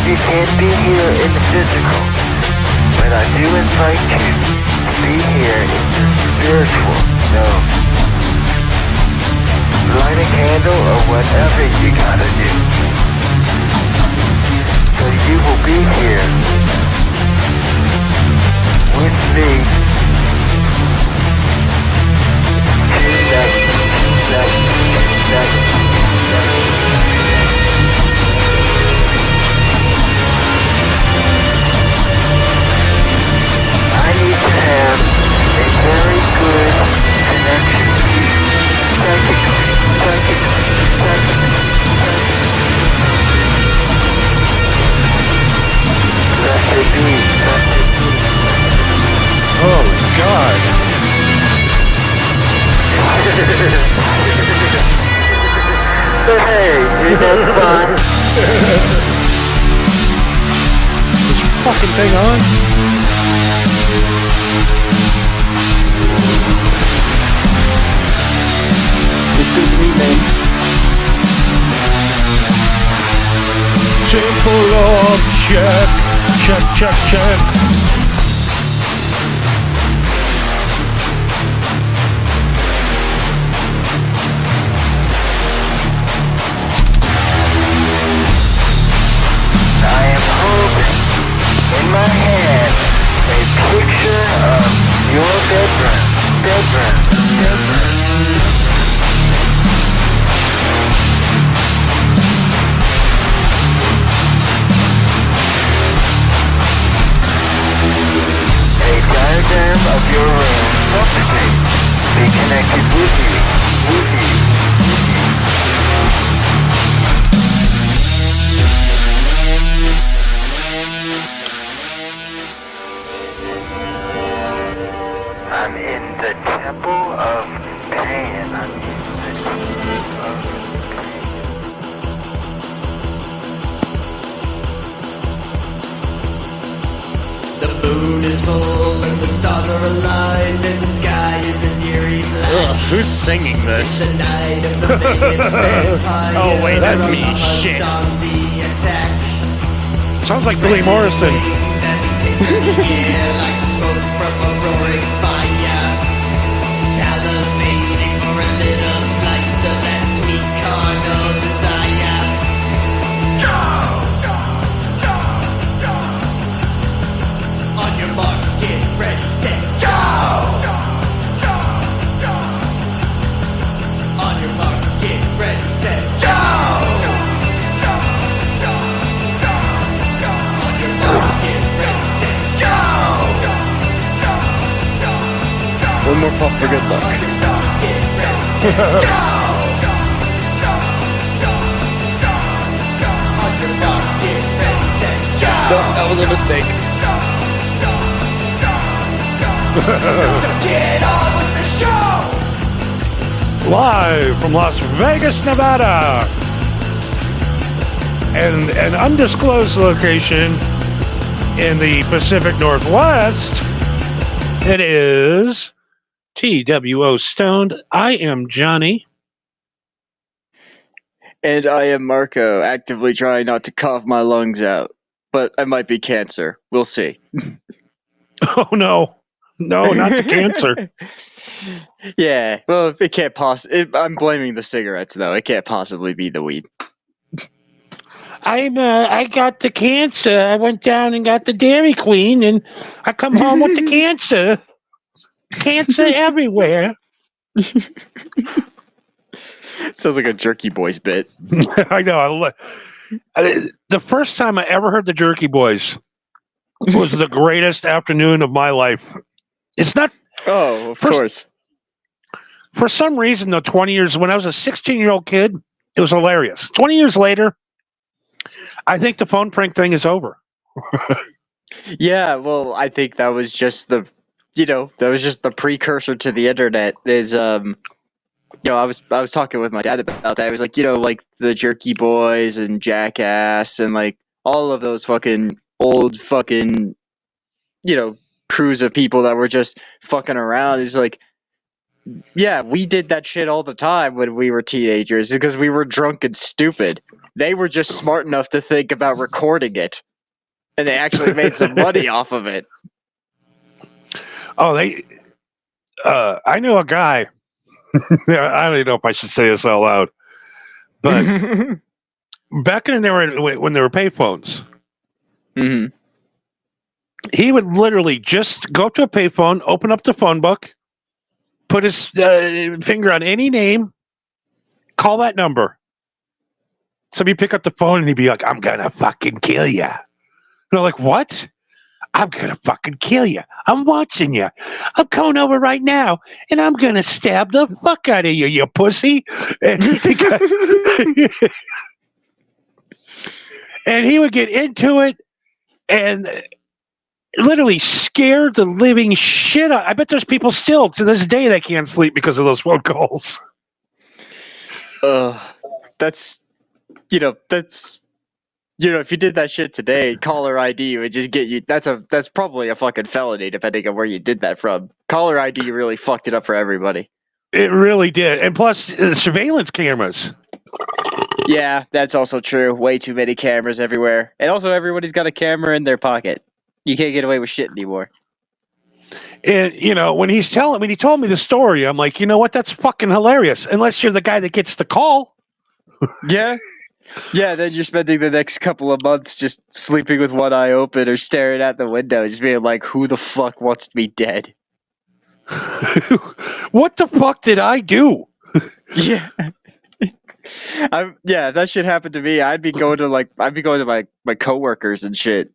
You can't be here in the physical, but I do invite you to be here in the spiritual. No. Light a candle or whatever you gotta do. So you will be here with me tonight. I need to have a very good connection with you. Psychically. Blessed be. Oh, God. But hey, isn't that fun? This fucking thing on? It's good to meet, man. Simple object. Check. I am holding in my hand a picture of your bedroom. A diagram of your room helps me be connected with you. I'm in the temple of pain. I'm in the temple of The moon is full and the stars are aligned and the sky is an eerie black. Ugh, who's singing It's this? the night of the biggest vampire. Oh, wait, that's me. Shit. On the attack. Sounds like Billy Morrison. Wings as he takes in the air like smoke from a roaring fire. Salivating for a little slice of that sweet carnal desire. On your marks, get ready, set, go! On your marks, get ready, set, go! On your marks, get ready, set, go! One more puff for good luck. On your marks, get ready, set, go! On your marks, get ready, set, go! That was a mistake. So get on with the show! Live from Las Vegas, Nevada, and an undisclosed location in the Pacific Northwest. It is TWO Stoned. I am Johnny. And I am Marco, actively trying not to cough my lungs out. But I might be cancer. We'll see. Oh no, not the cancer. Yeah, well, it can't I'm blaming the cigarettes, though. It can't possibly be the weed. I got the cancer. I went down and got the Dairy Queen, and I come home with the cancer. Cancer everywhere. Sounds like a Jerky Boys bit. I know. The first time I ever heard the Jerky Boys was the greatest afternoon of my life. It's not. Oh, of course. For some reason, though, 20 years, when I was a 16-year-old kid, it was hilarious. 20 years later, I think the phone prank thing is over. Yeah, well, I think that was just the precursor to the internet. I was talking with my dad about that. I was like, like the Jerky Boys and Jackass and like all of those fucking old fucking, crews of people that were just fucking around. It's like, yeah, we did that shit all the time when we were teenagers because we were drunk and stupid. They were just smart enough to think about recording it, and they actually made some money off of it. Oh, I know a guy. I don't even know if I should say this out loud, but back when they were payphones, Mm-hmm. he would literally just go up to a payphone, open up the phone book, put his finger on any name, call that number. Somebody pick up the phone and he'd be like, "I'm gonna fucking kill you." And I'm like, "What? I'm gonna fucking kill you. I'm watching you. I'm coming over right now, and I'm gonna stab the fuck out of you, you pussy." And and he would get into it and literally scared the living shit out. I bet there's people still to this day that can't sleep because of those phone calls. That's if you did that shit today, caller ID would just get you. That's probably a fucking felony, depending on where you did that from. Caller ID really fucked it up for everybody. It really did, and plus surveillance cameras. Yeah, that's also true. Way too many cameras everywhere. And also everybody's got a camera in their pocket. You can't get away with shit anymore. And when he told me the story, I'm like, you know what? That's fucking hilarious. Unless you're the guy that gets the call. Yeah. Yeah, then you're spending the next couple of months just sleeping with one eye open or staring out the window, just being like, who the fuck wants me dead? What the fuck did I do? Yeah. Yeah, that shit happened to me. I'd be going to my coworkers and shit.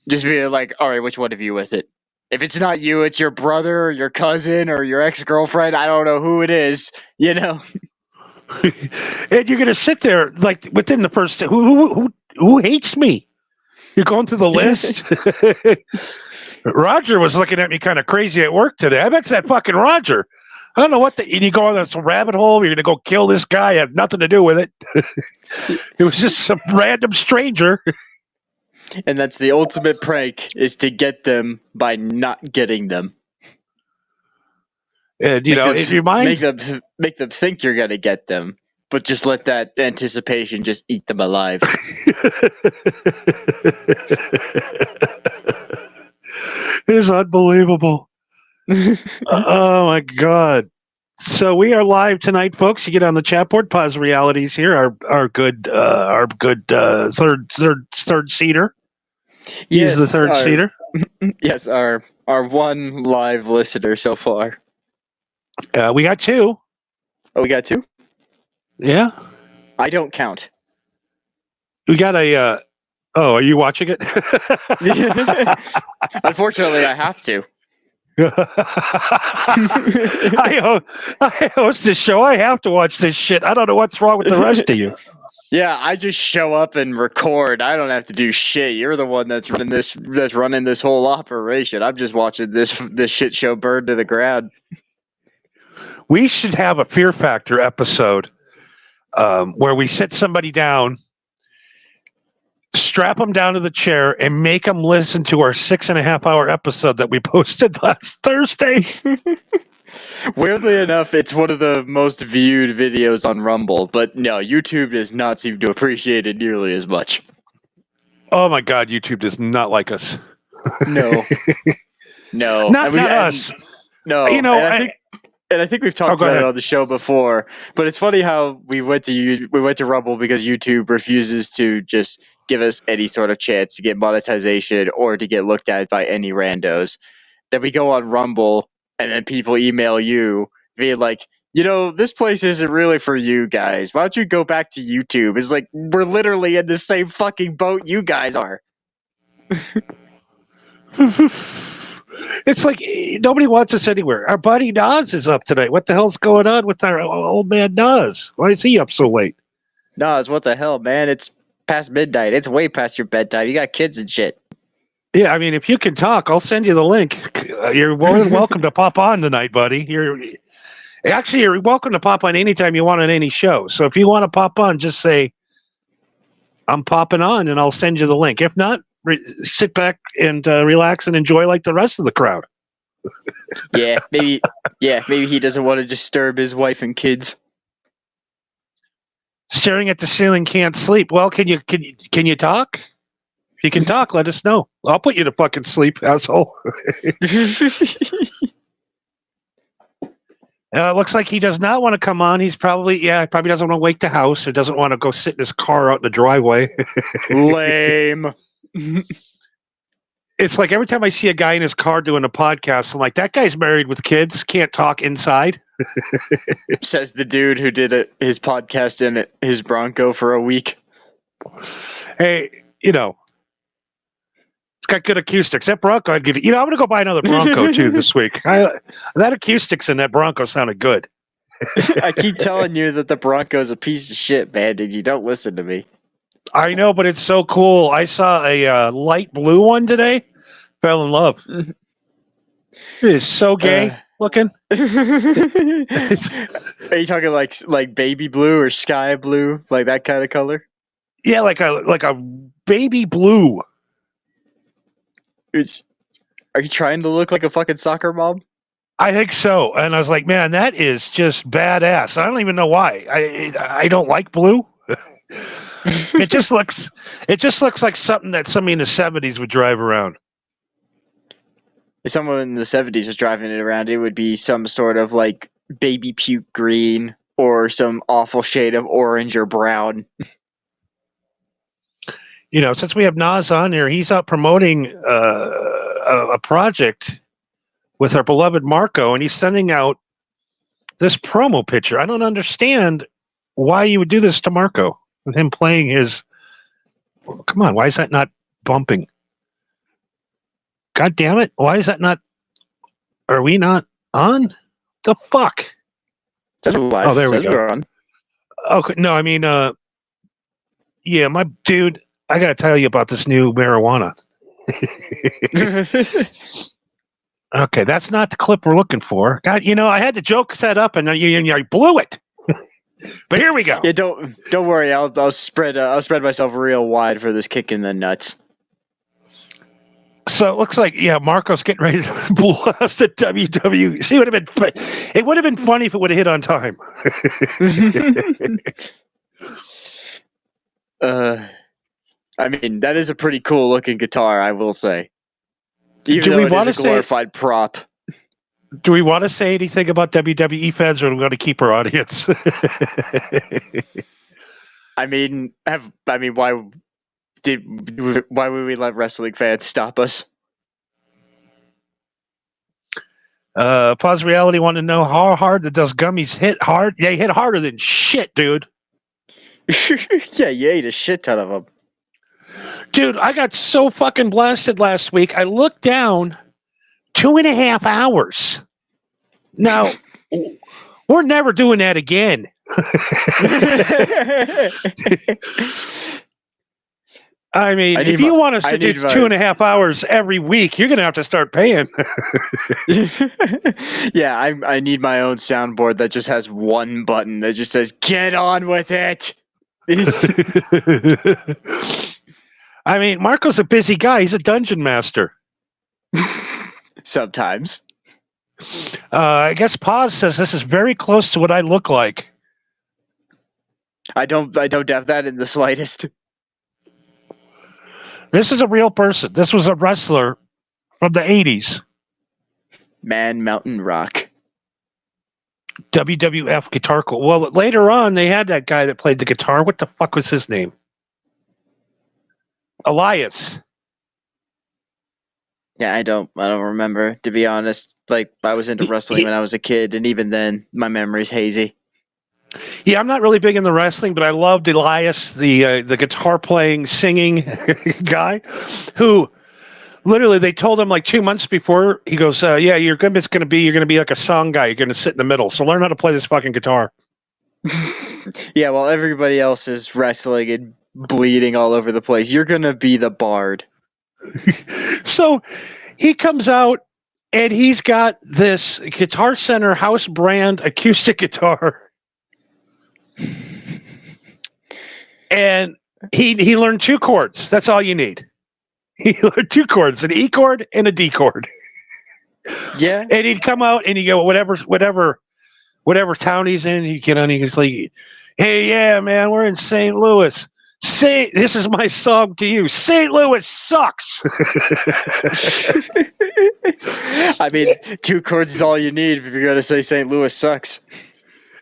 Just being like, all right, which one of you is it? If it's not you, it's your brother or your cousin or your ex-girlfriend. I don't know who it is, you know? And you're gonna sit there like within the first who hates me? You're going through the list. Roger was looking at me kind of crazy at work today. I bet it's that fucking Roger. I don't know what and you go on this rabbit hole. You're gonna go kill this guy. Had nothing to do with it. It was just some random stranger. And that's the ultimate prank, is to get them by not getting them. And it reminds make them think you're gonna get them, but just let that anticipation just eat them alive. It's unbelievable. Oh my god! So we are live tonight, folks. You get on the chat board. Pause Realities here. Our good third seater. He's the third seater. Yes, our one live listener so far. We got two. Oh, we got two? Yeah. I don't count. We got a. Oh, are you watching it? Unfortunately, I have to. I host this show. I have to watch this shit. I don't know what's wrong with the rest of you. Yeah, I just show up and record. I don't have to do shit. You're the one that's running this whole operation. I'm just watching this shit show burn to the ground. We should have a Fear Factor episode where we sit somebody down, strap them down to the chair, and make them listen to our 6.5 hour episode that we posted last Thursday. Weirdly enough, it's one of the most viewed videos on Rumble, but no, YouTube does not seem to appreciate it nearly as much. Oh my god, YouTube does not like us. No. No. Not us. No. And I think we've talked about it on the show before, but it's funny how we went to Rumble because YouTube refuses to just give us any sort of chance to get monetization or to get looked at by any randos. Then we go on Rumble, and then people email you being like, this place isn't really for you guys. Why don't you go back to YouTube? It's like, we're literally in the same fucking boat you guys are. It's like nobody wants us anywhere. Our buddy Nas is up tonight. What the hell's going on with our old man Nas? Why is he up so late? Nas, what the hell, man? It's past midnight. It's way past your bedtime. You got kids and shit. Yeah, I mean, if you can talk, I'll send you the link. You're more than welcome to pop on tonight, buddy. You're welcome to pop on anytime you want on any show. So if you want to pop on, just say, I'm popping on, and I'll send you the link. If not, sit back and relax and enjoy like the rest of the crowd. Maybe he doesn't want to disturb his wife and kids. Staring at the ceiling, can't sleep. Well, can you talk? If you can talk, let us know. I'll put you to fucking sleep, asshole. It looks like he does not want to come on. He's probably doesn't want to wake the house or doesn't want to go sit in his car out in the driveway. Lame. It's like every time I see a guy in his car doing a podcast, I'm like, that guy's married with kids, can't talk inside. Says the dude who did his podcast in his Bronco for a week. Hey, it's got good acoustics. That Bronco, I'd give you. I'm going to go buy another Bronco too this week. That acoustics in that Bronco sounded good. I keep telling you that the Bronco's a piece of shit, man, and you don't listen to me. I know, but it's so cool. I saw a light blue one today. Fell in love. It is so gay looking. Are you talking like baby blue or sky blue, like that kind of color? Yeah, like a baby blue. Are you trying to look like a fucking soccer mom? I think so. And I was like, man, that is just badass. I don't even know why. I don't like blue. It just looks like something that somebody in the 70s would drive around. If someone in the 70s was driving it around, it would be some sort of like baby puke green or some awful shade of orange or brown. You know, since we have Nas on here, he's out promoting a project with our beloved Marco, and he's sending out this promo picture. I don't understand why you would do this to Marco with him playing his. Come on, why is that not bumping? God damn it! Why is that not? Are we not on? The fuck? Says we're live. Oh, there we Says go. we're on. Okay, no, I mean, yeah, my dude. I gotta tell you about this new marijuana. Okay, that's not the clip we're looking for. God, you know, I had the joke set up and you blew it. But here we go. Yeah, don't worry. I'll spread myself real wide for this kick in the nuts. So it looks like Marco's getting ready to blast the WWE. See, it would have been funny if it would have hit on time. I mean, that is a pretty cool looking guitar, I will say. Even though it is a glorified prop. Do we want to say anything about WWE fans, or are we going to keep our audience? I mean, why would we let wrestling fans stop us? Pause Reality want to know how hard did those gummies hit hard? They hit harder than shit, dude. Yeah, you ate a shit ton of them. Dude, I got so fucking blasted last week. I looked down 2.5 hours. Now, we're never doing that again. I mean, if you want us to do 2.5 hours every week, you're going to have to start paying. Yeah, I need my own soundboard that just has one button that just says, "Get on with it." I mean, Marco's a busy guy. He's a dungeon master. Sometimes. I guess Paz says this is very close to what I look like. I don't doubt that in the slightest. This is a real person. This was a wrestler from the 80s. Man Mountain Rock. WWF guitar. Well, later on, they had that guy that played the guitar. What the fuck was his name? Elias. Yeah, I don't remember, to be honest. Like, I was into wrestling when I was a kid, and even then, my memory's hazy. Yeah, I'm not really big into wrestling, but I loved Elias, the guitar playing, singing guy, who literally they told him like 2 months before. He goes, "Yeah, you're gonna be like a song guy. You're gonna sit in the middle. So learn how to play this fucking guitar." Yeah, while everybody else is wrestling and bleeding all over the place, you're gonna be the bard. So he comes out and he's got this Guitar Center house brand acoustic guitar. And he learned 2 chords. That's all you need. He learned 2 chords, an E chord and a D chord. Yeah. And he'd come out and he'd go, whatever town he's in, he'd get on, he's like, "Hey, yeah, man, we're in St. Louis. This is my song to you. St. Louis sucks." I mean, 2 chords is all you need if you're going to say St. Louis sucks.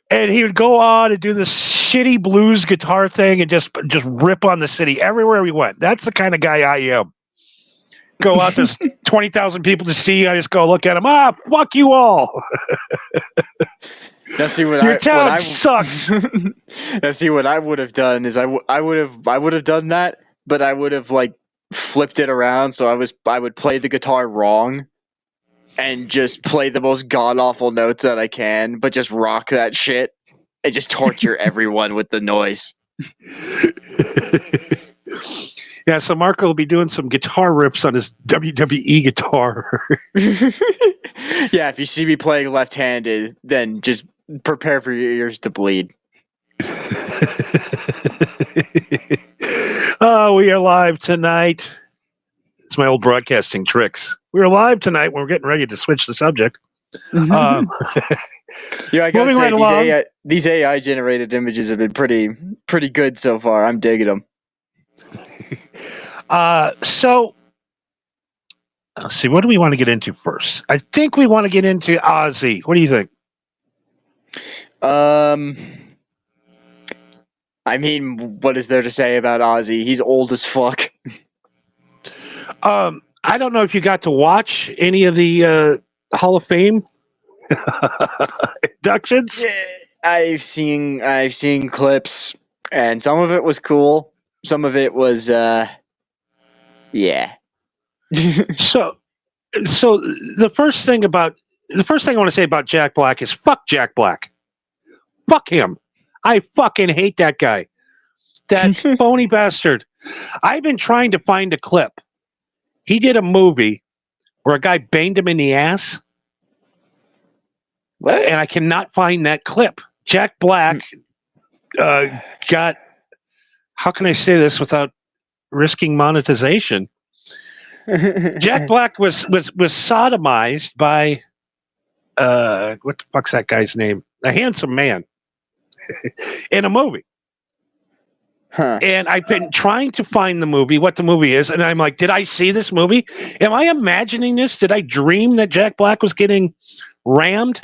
And he would go on and do this shitty blues guitar thing and just rip on the city everywhere we went. That's the kind of guy I am. Go out, there's 20,000 people to see. I just go look at him. Fuck you all. Now see what Your town sucks. Now see what I would have done is I would have done that, but I would have like flipped it around so I would play the guitar wrong and just play the most god awful notes that I can, but just rock that shit and just torture everyone with the noise. Yeah, so Marco will be doing some guitar rips on his WWE guitar. Yeah, if you see me playing left-handed, then just prepare for your ears to bleed. Oh, we are live tonight. It's my old broadcasting tricks. We're live tonight when we're getting ready to switch the subject. Yeah, I gotta Moving say right along. these AI generated images have been pretty good so far. I'm digging them. So let's see. What do we want to get into first? I think we want to get into Ozzy. What do you think? I mean, what is there to say about Ozzy? He's old as fuck. I don't know if you got to watch any of the Hall of Fame inductions. Yeah, I've seen clips, and some of it was cool. Some of it was, yeah. So, so the first thing I want to say about Jack Black is fuck Jack Black. Fuck him. I fucking hate that guy. That phony bastard. I've been trying to find a clip. He did a movie where a guy banged him in the ass. What? And I cannot find that clip. Jack Black got, how can I say this without risking monetization? Jack Black was sodomized by what the fuck's that guy's name? A handsome man in a movie. Huh. And I've been trying to find the movie, what the movie is, and I'm like, did I see this movie? Am I imagining this? Did I dream that Jack Black was getting rammed?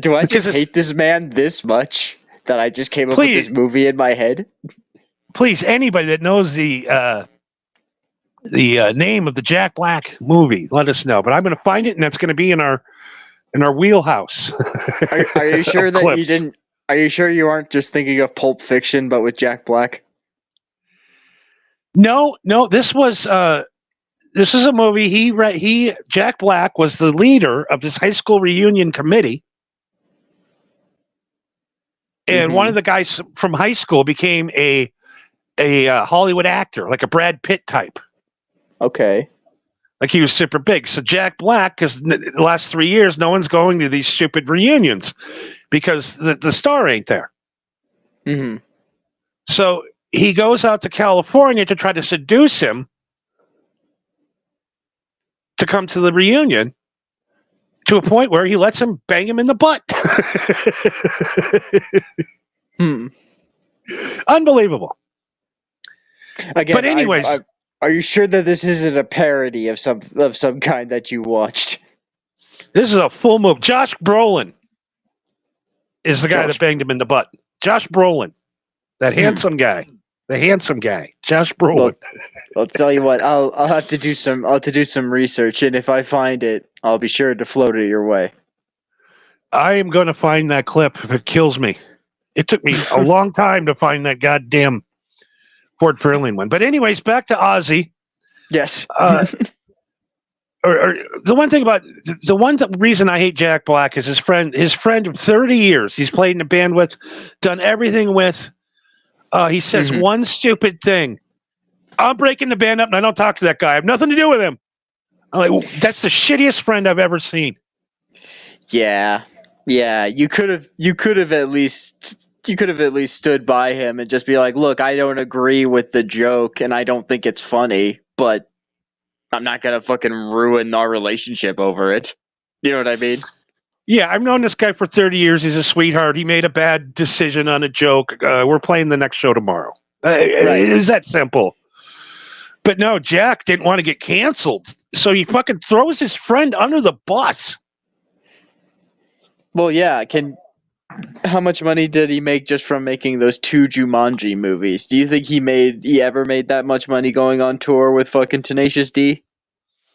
Do I just hate this man this much that I just came up with this movie in my head? Please, anybody that knows the name of the Jack Black movie, let us know. But I'm going to find it, and that's going to be in our wheelhouse. Are you sure that you didn't? Are you sure you aren't just thinking of Pulp Fiction, but with Jack Black? No. This is a movie. Jack Black was the leader of this high school reunion committee, and one of the guys from high school became a Hollywood actor, like a Brad Pitt type. Okay. Like he was super big. So Jack Black, because the last 3 years, no one's going to these stupid reunions because the star ain't there. Mm-hmm. So he goes out to California to try to seduce him to come to the reunion, to a point where he lets him bang him in the butt. Unbelievable. Again, but anyways, are you sure that this isn't a parody of some kind that you watched? This is a full move. Josh Brolin is the guy that banged him in the butt. Josh Brolin, that handsome guy, Josh Brolin. Look, I'll tell you what. I'll have to do some research, and if I find it, I'll be sure to float it your way. I am going to find that clip if it kills me. It took me a long time to find that goddamn Ford Fairlane one. But anyways, back to Ozzy. Yes. Or the one thing about reason I hate Jack Black is his friend of 30 years. He's played in a band with, done everything with. He says one stupid thing. I'm breaking the band up and I don't talk to that guy. I have nothing to do with him. I'm like, that's the shittiest friend I've ever seen. Yeah. You could have at least stood by him and just be like, look, I don't agree with the joke and I don't think it's funny, but I'm not gonna fucking ruin our relationship over it. You know what I mean? Yeah, I've known this guy for 30 years. He's a sweetheart. He made a bad decision on a joke. We're playing the next show tomorrow. Right. It was that simple. But no, Jack didn't want to get canceled, so he fucking throws his friend under the bus. Well, yeah. How much money did he make just from making those 2 Jumanji movies? Do you think he ever made that much money going on tour with fucking Tenacious D?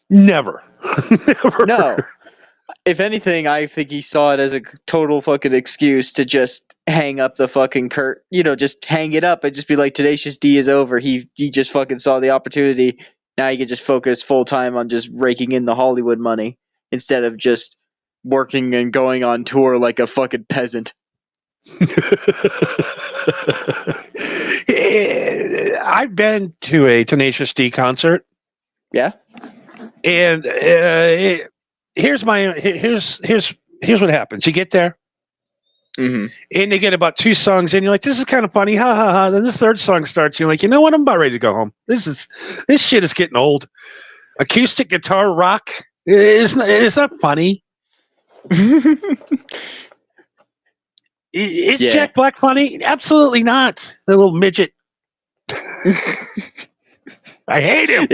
Never. Never. No. If anything, I think he saw it as a total fucking excuse to just hang up the fucking just hang it up and just be like, Tenacious D is over. He just fucking saw the opportunity. Now he can just focus full time on just raking in the Hollywood money instead of just working and going on tour like a fucking peasant. I've been to a Tenacious D concert. Yeah. And here's what happens. You get there, and you get about 2 songs in. You're like, this is kind of funny, ha ha ha. Then the 3rd song starts. You're like, you know what? I'm about ready to go home. This shit is getting old. Acoustic guitar rock. It's not funny. Is Yeah. Jack Black funny? Absolutely not. The little midget. I hate him.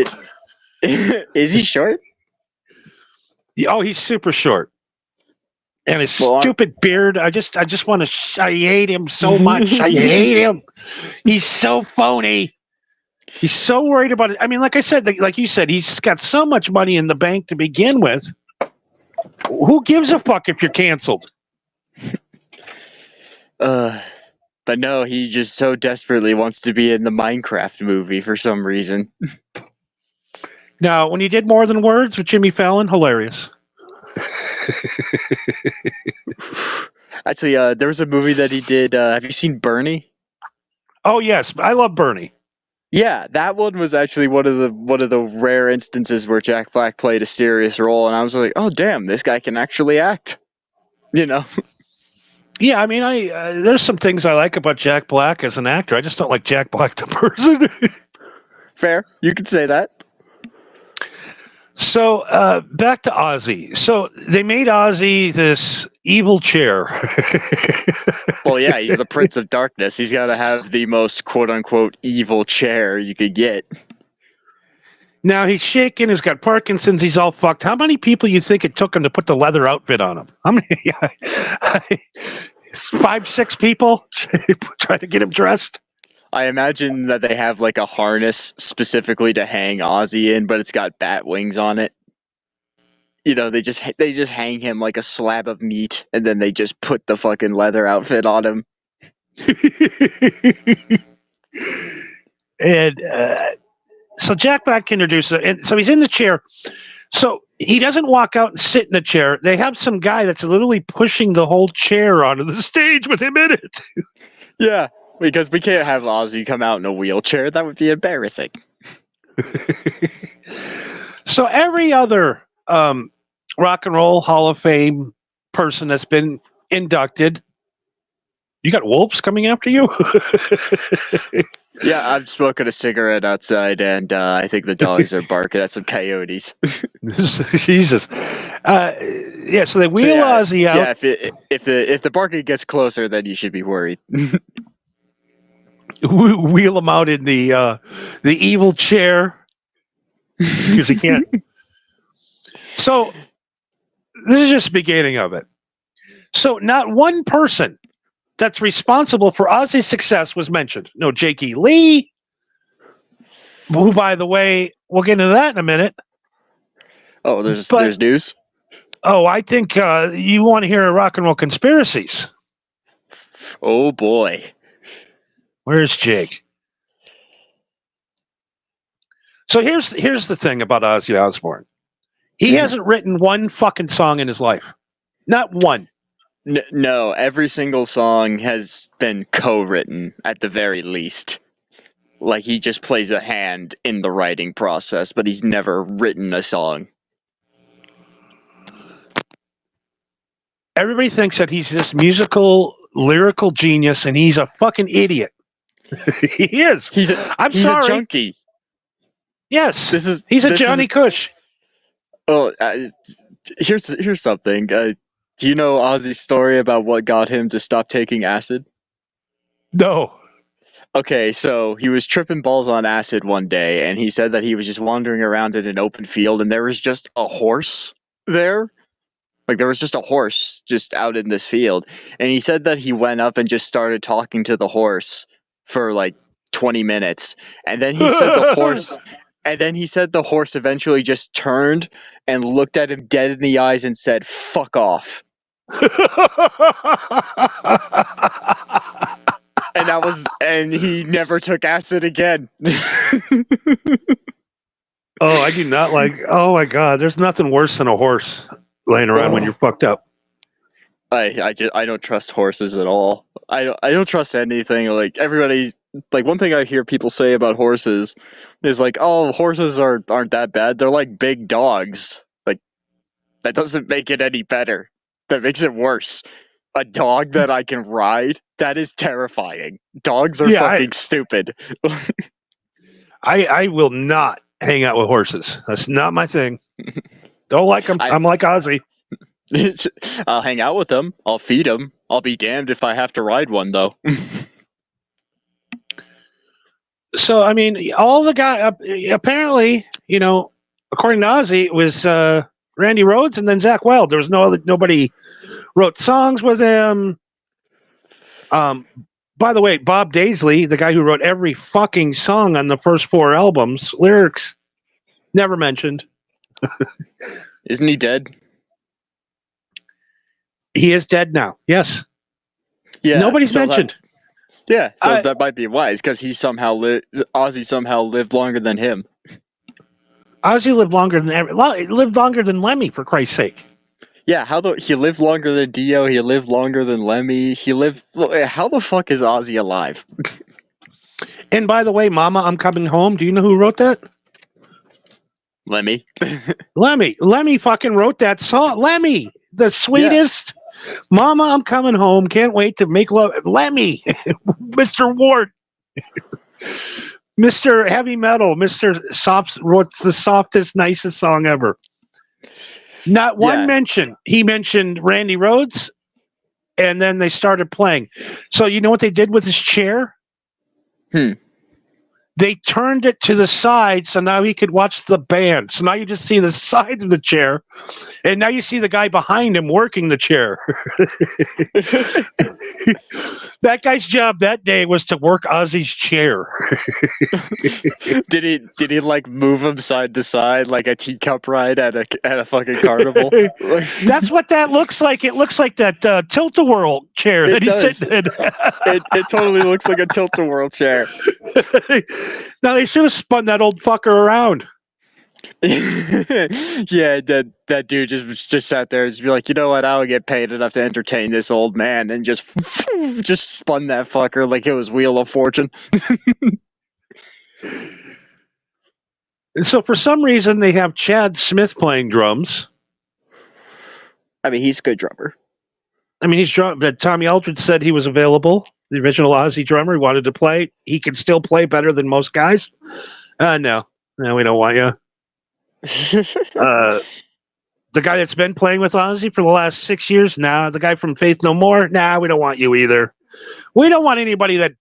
Is he short? Oh, he's super short. And his Well, stupid beard. I just want to. I hate him so much. I hate him. He's so phony. He's so worried about it. I mean, like I said, like you said, he's got so much money in the bank to begin with. Who gives a fuck if you're canceled? But no, he just so desperately wants to be in the Minecraft movie for some reason. Now, when he did More Than Words with Jimmy Fallon, hilarious. Actually, there was a movie that he did. Have you seen Bernie? Oh yes, I love Bernie. Yeah, that one was actually one of the rare instances where Jack Black played a serious role, and I was like, oh damn, this guy can actually act. You know. Yeah, I mean, there's some things I like about Jack Black as an actor. I just don't like Jack Black the person. Fair, you could say that. So back to Ozzy. So they made Ozzy this evil chair. Well, yeah, he's the Prince of Darkness. He's got to have the most quote unquote evil chair you could get. Now he's shaking. He's got Parkinson's. He's all fucked. How many people you think it took him to put the leather outfit on him? How many? 5, 6 people try to get him dressed. I imagine that they have like a harness specifically to hang Ozzy in, but it's got bat wings on it. You know, they just hang him like a slab of meat, and then they just put the fucking leather outfit on him. And so Jack Black introduces it. And so he's in the chair. So he doesn't walk out and sit in the chair. They have some guy that's literally pushing the whole chair onto the stage with him in it. Yeah, because we can't have Ozzy come out in a wheelchair. That would be embarrassing. So every other Rock and Roll Hall of Fame person that's been inducted, you got wolves coming after you? Yeah, I'm smoking a cigarette outside, and I think the dogs are barking at some coyotes. Jesus. Yeah, so they wheel Ozzy out. Yeah, if the barking gets closer, then you should be worried. Wheel him out in the evil chair because he can't. So this is just the beginning of it. So not one person that's responsible for Ozzy's success was mentioned. No Jake E. Lee, who, by the way, we'll get into that in a minute. Oh, there's news? Oh, I think you want to hear rock and roll conspiracies. Oh, boy. Where's Jake? So here's the thing about Ozzy Osbourne. He hasn't written one fucking song in his life. Not one. No, every single song has been co-written at the very least. Like, he just plays a hand in the writing process, but he's never written a song. Everybody thinks that he's this musical, lyrical genius, and he's a fucking idiot. He is. He's I'm a sorry. junkie. Yes, He's a Johnny Cush. Oh, here's something. Do you know Ozzy's story about what got him to stop taking acid? No. Okay, so he was tripping balls on acid one day, and he said that he was just wandering around in an open field, and there was just a horse there. Like, there was just a horse just out in this field. And he said that he went up and just started talking to the horse for like 20 minutes. And then he said the horse eventually just turned and looked at him dead in the eyes and said, "Fuck off." And he never took acid again. Oh, I do not like. Oh my God, there's nothing worse than a horse laying around when you're fucked up. I don't trust horses at all. I don't trust anything. Like, everybody, like, one thing I hear people say about horses is like, oh, horses aren't that bad. They're like big dogs. Like, that doesn't make it any better. That makes it worse. A dog that I can ride, that is terrifying. Dogs are fucking stupid. I will not hang out with horses. That's not my thing. Don't like them. I'm like Ozzy. I'll hang out with him. I'll feed him. I'll be damned if I have to ride one, though. So I mean, all the guy apparently, according to Ozzy, it was Randy Rhoads and then Zach Wild. There was nobody wrote songs with him. By the way, Bob Daisley, the guy who wrote every fucking song on the first 4 albums, lyrics never mentioned. Isn't he dead? He is dead now. Yes. Yeah. Nobody's mentioned. That might be wise because Ozzy somehow lived longer than him. Ozzy lived longer than Lemmy, for Christ's sake. Yeah, he lived longer than Dio, he lived longer than Lemmy, how the fuck is Ozzy alive? And by the way, Mama, I'm Coming Home, do you know who wrote that? Lemmy. Lemmy fucking wrote that song. Lemmy, the sweetest. Yeah. Mama, I'm Coming Home, can't wait to make love. Lemmy, Mr. Ward, Mr. Heavy Metal, Mr. Soft, what's the softest, nicest song ever. Not one mention. He mentioned Randy Rhoads, and then they started playing. So you know what they did with his chair? They turned it to the side so now he could watch the band. So now you just see the sides of the chair, and now you see the guy behind him working the chair. That guy's job that day was to work Ozzy's chair. Did he like move him side to side like a teacup ride at a fucking carnival? That's what that looks like. It looks like that tilt-a-whirl chair that he's sitting in. It totally looks like a tilt-a-whirl chair. Now they should have spun that old fucker around. Yeah, that dude just sat there and just be like, you know what, I don't get paid enough to entertain this old man, and just spun that fucker like it was Wheel of Fortune. So for some reason they have Chad Smith playing drums. I mean, he's a good drummer. I mean, he's drum, but Tommy Aldridge said he was available. The original Ozzy drummer, he wanted to play. He can still play better than most guys. No, we don't want you. The guy that's been playing with Ozzy for the last 6 years, the guy from Faith No More, we don't want you either. We don't want anybody that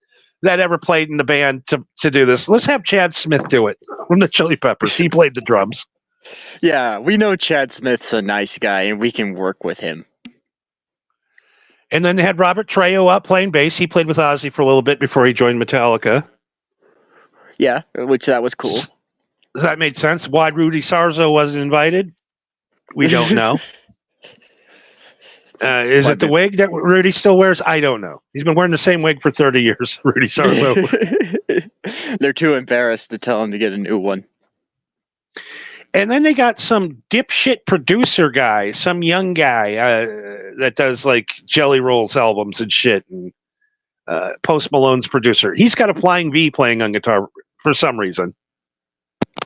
ever played in the band to do this. Let's have Chad Smith do it from the Chili Peppers. He played the drums. Yeah, we know Chad Smith's a nice guy, and we can work with him. And then they had Robert Trejo up playing bass. He played with Ozzy for a little bit before he joined Metallica. Yeah, which that was cool. That made sense. Why Rudy Sarzo wasn't invited, we don't know. Is it the wig that Rudy still wears? I don't know. He's been wearing the same wig for 30 years, Rudy Sarzo. They're too embarrassed to tell him to get a new one. And then they got some dipshit producer guy, some young guy that does like Jelly Rolls albums and shit. And Post Malone's producer. He's got a Flying V playing on guitar for some reason.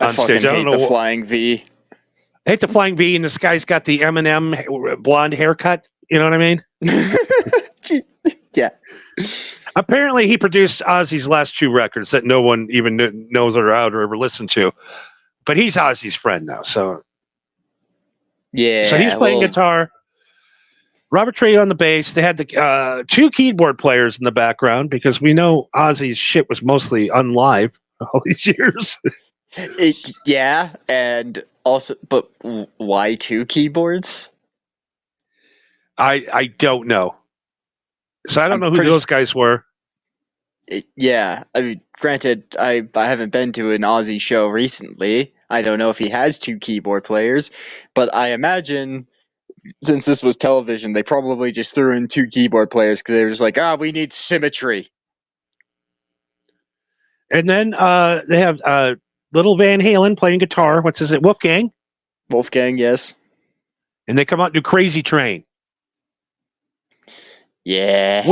I fucking hate the Flying V. I hate the Flying V, and this guy's got the Eminem blonde haircut. You know what I mean? Yeah. Apparently, he produced Ozzy's last 2 records that no one even knows are out or ever listened to. But he's Ozzy's friend now, so yeah. So he's playing guitar. Robert Trejo on the bass. They had the 2 keyboard players in the background because we know Ozzy's shit was mostly unlive all these years. Yeah, and also, but why 2 keyboards? I don't know. So I don't know who those guys were. Yeah, I mean, granted, I haven't been to an Ozzy show recently. I don't know if he has 2 keyboard players, but I imagine since this was television, they probably just threw in 2 keyboard players because they were just like, we need symmetry. And then they have Little Van Halen playing guitar. What's his name? Wolfgang? Wolfgang, yes. And they come out and do Crazy Train. Yeah.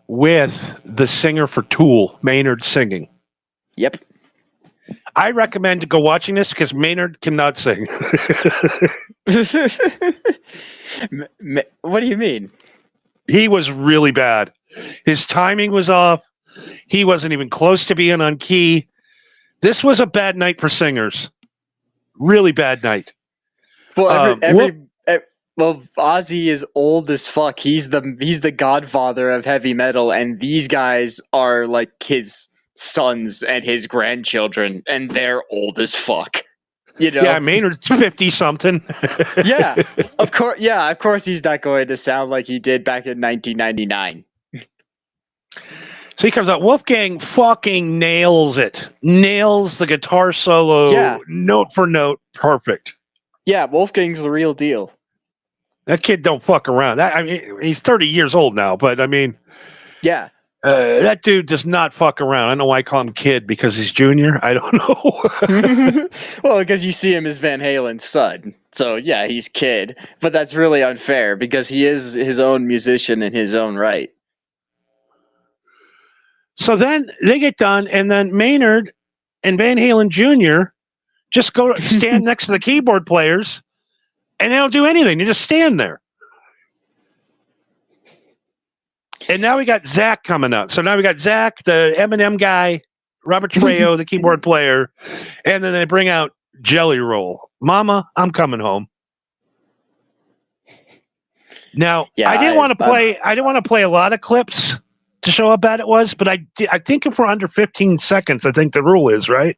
With the singer for Tool, Maynard, singing. Yep. I recommend go watching this because Maynard cannot sing. What do you mean? He was really bad. His timing was off. He wasn't even close to being on key. This was a bad night for singers. Really bad night. Well, Well, Ozzy is old as fuck. He's the godfather of heavy metal, and these guys are like his sons and his grandchildren, and they're old as fuck. You know? Yeah, Maynard's 50 something. Yeah, of course. Yeah, of course he's not going to sound like he did back in 1999. So he comes out. Wolfgang fucking nails it. Nails the guitar solo, Yeah. note for note, perfect. Yeah, Wolfgang's the real deal. That kid don't fuck around. I mean, he's 30 years old now, but I mean, Yeah. that dude does not fuck around. I don't know why I call him kid, because he's junior. I don't know. Well, because you see him as Van Halen's son. So, yeah, he's kid. But that's really unfair because he is his own musician in his own right. So then they get done, and then Maynard and Van Halen Jr. just go stand next to the keyboard players, and they don't do anything. They just stand there. And now we got Zach coming out. So now we got Zach, the Eminem guy, Robert Trejo, the keyboard player, and then they bring out Jelly Roll. Mama, I'm coming home. Now, Yeah, I didn't want to play a lot of clips to show how bad it was, but I think if we're under 15 seconds, I think the rule is, right?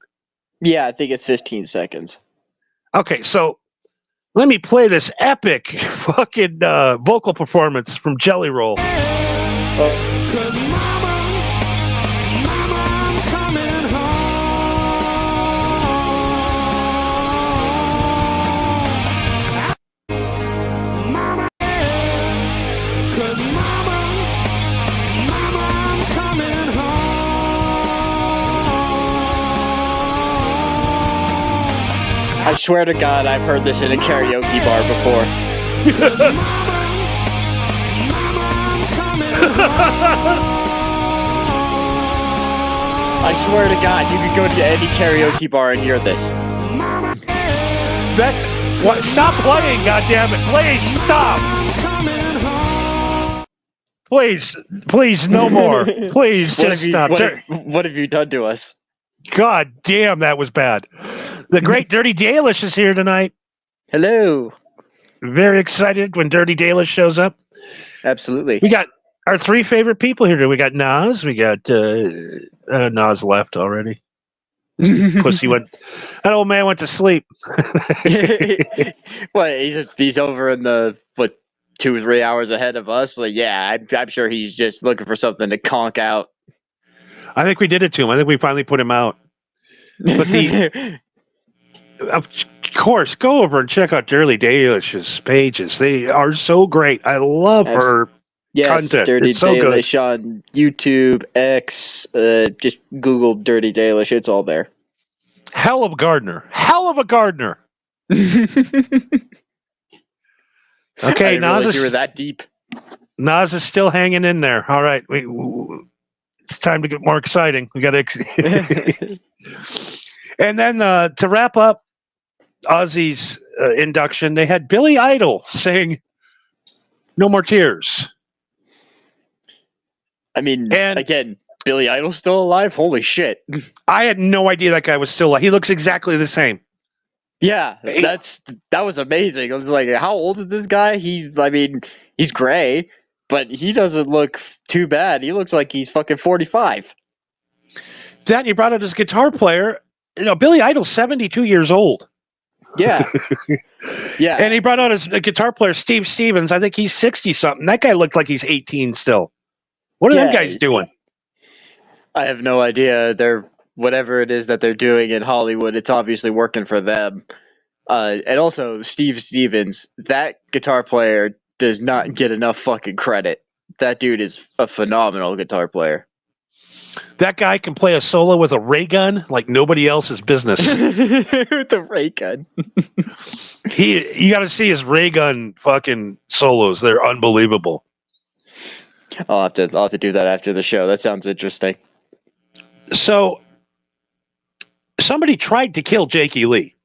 Yeah, I think it's 15 seconds. Okay, so let me play this epic fucking vocal performance from Jelly Roll. Cause mama, I'm coming home. Mama, cause mama, I'm coming home. I swear to God, I've heard this in a karaoke bar before. I swear to God, you could go to any karaoke bar and hear this. Stop playing, goddammit! Please stop! Please, no more. Please, just stop. What have you done to us? God damn, that was bad. The great Dirty Dalish is here tonight. Hello. Very excited when Dirty Dalish shows up. Absolutely. We got our three favorite people here. We got Nas. We got Nas left already. Pussy went. That old man went to sleep. What? He's over in the 2 or 3 hours ahead of us. Like, yeah, I'm sure he's just looking for something to conk out. I think we did it to him. I think we finally put him out. But of course, go over and check out Dirty Dalish's pages. They are so great. I love her. Yes, content. Dirty It's so Dalish on YouTube, X, just Google Dirty Dalish. It's all there. Hell of a gardener. Okay, Nas you were that deep. Nas is still hanging in there. All right, it's time to get more exciting. We got to. And then to wrap up Ozzy's induction, they had Billy Idol sing "No More Tears." I mean, again, Billy Idol's still alive? Holy shit. I had no idea that guy was still alive. He looks exactly the same. Yeah, that was amazing. I was like, how old is this guy? He's gray, but he doesn't look too bad. He looks like he's fucking 45. Then he brought out his guitar player. You know, Billy Idol's 72 years old. Yeah. Yeah. And he brought out his guitar player, Steve Stevens. I think he's 60-something. That guy looked like he's 18 still. What are them guys doing? I have no idea. Whatever it is that they're doing in Hollywood, it's obviously working for them. And also, Steve Stevens, that guitar player does not get enough fucking credit. That dude is a phenomenal guitar player. That guy can play a solo with a ray gun like nobody else's business. The ray gun. You got to see his ray gun fucking solos. They're unbelievable. I'll have to do that after the show. That sounds interesting. So, somebody tried to kill Jakey Lee.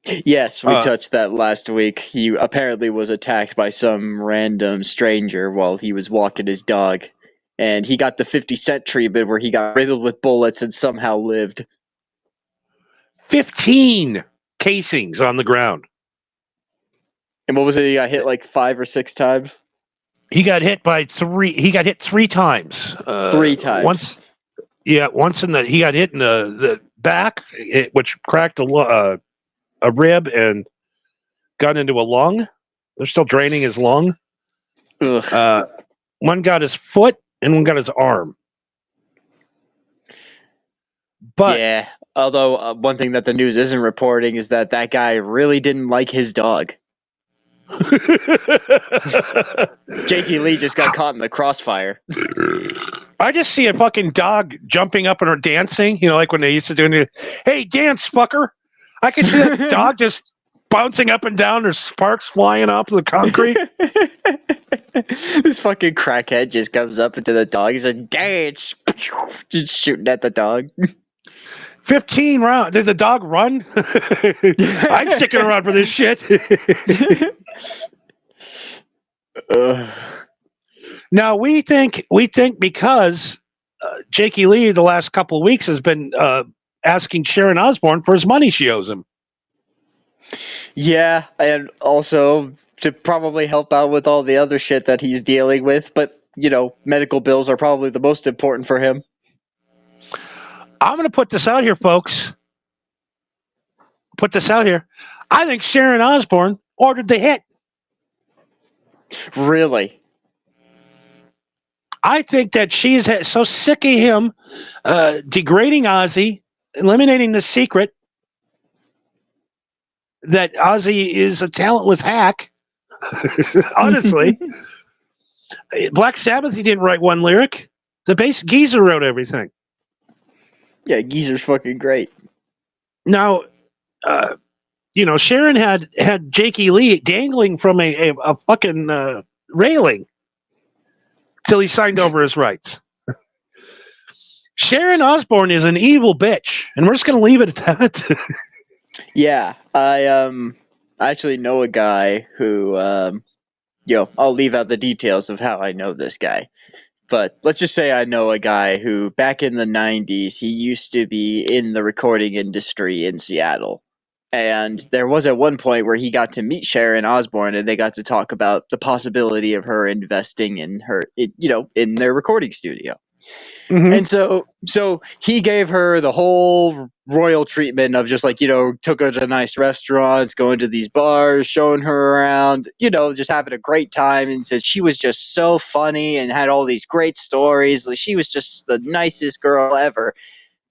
Yes, we touched that last week. He apparently was attacked by some random stranger while he was walking his dog. And he got the 50 Cent treatment where he got riddled with bullets and somehow lived. 15 casings on the ground. And what was it? He got hit like 5 or 6 times. He got hit by 3. He got hit 3 times. 3 times. Once he got hit in the back, which cracked a rib and got into a lung. They're still draining his lung. Ugh. One got his foot and one got his arm. But yeah. Although one thing that the news isn't reporting is that guy really didn't like his dog. Jakey Lee just got caught in the crossfire. I just see a fucking dog jumping up and her dancing, like when they used to do it. Hey, dance, fucker. I can see that dog just bouncing up and down. There's sparks flying off the concrete. This fucking crackhead just comes up into the dog. He's like, dance. Just shooting at the dog. 15 rounds. Did the dog run? I'm sticking around for this shit. Now we think because Jakey Lee the last couple of weeks has been asking Sharon Osbourne for his money she owes him. Yeah, and also to probably help out with all the other shit that he's dealing with, but medical bills are probably the most important for him. I'm going to put this out here, folks. I think Sharon Osbourne ordered the hit. Really? I think that she's so sick of him degrading Ozzy, eliminating the secret that Ozzy is a talentless hack. Honestly. Black Sabbath, he didn't write one lyric. The bass Geezer wrote everything. Yeah, Geezer's fucking great. Now, Sharon had Jakey Lee dangling from a fucking railing till he signed over his rights. Sharon Osbourne is an evil bitch, and we're just going to leave it at that. Yeah, I actually know a guy who, I'll leave out the details of how I know this guy. But let's just say I know a guy who, back in the 90s, he used to be in the recording industry in Seattle. And there was at one point where he got to meet Sharon Osbourne, and they got to talk about the possibility of her investing in in their recording studio. Mm-hmm. And so he gave her the whole royal treatment of just took her to nice restaurants, going to these bars, showing her around, just having a great time, and said she was just so funny and had all these great stories. Like, she was just the nicest girl ever.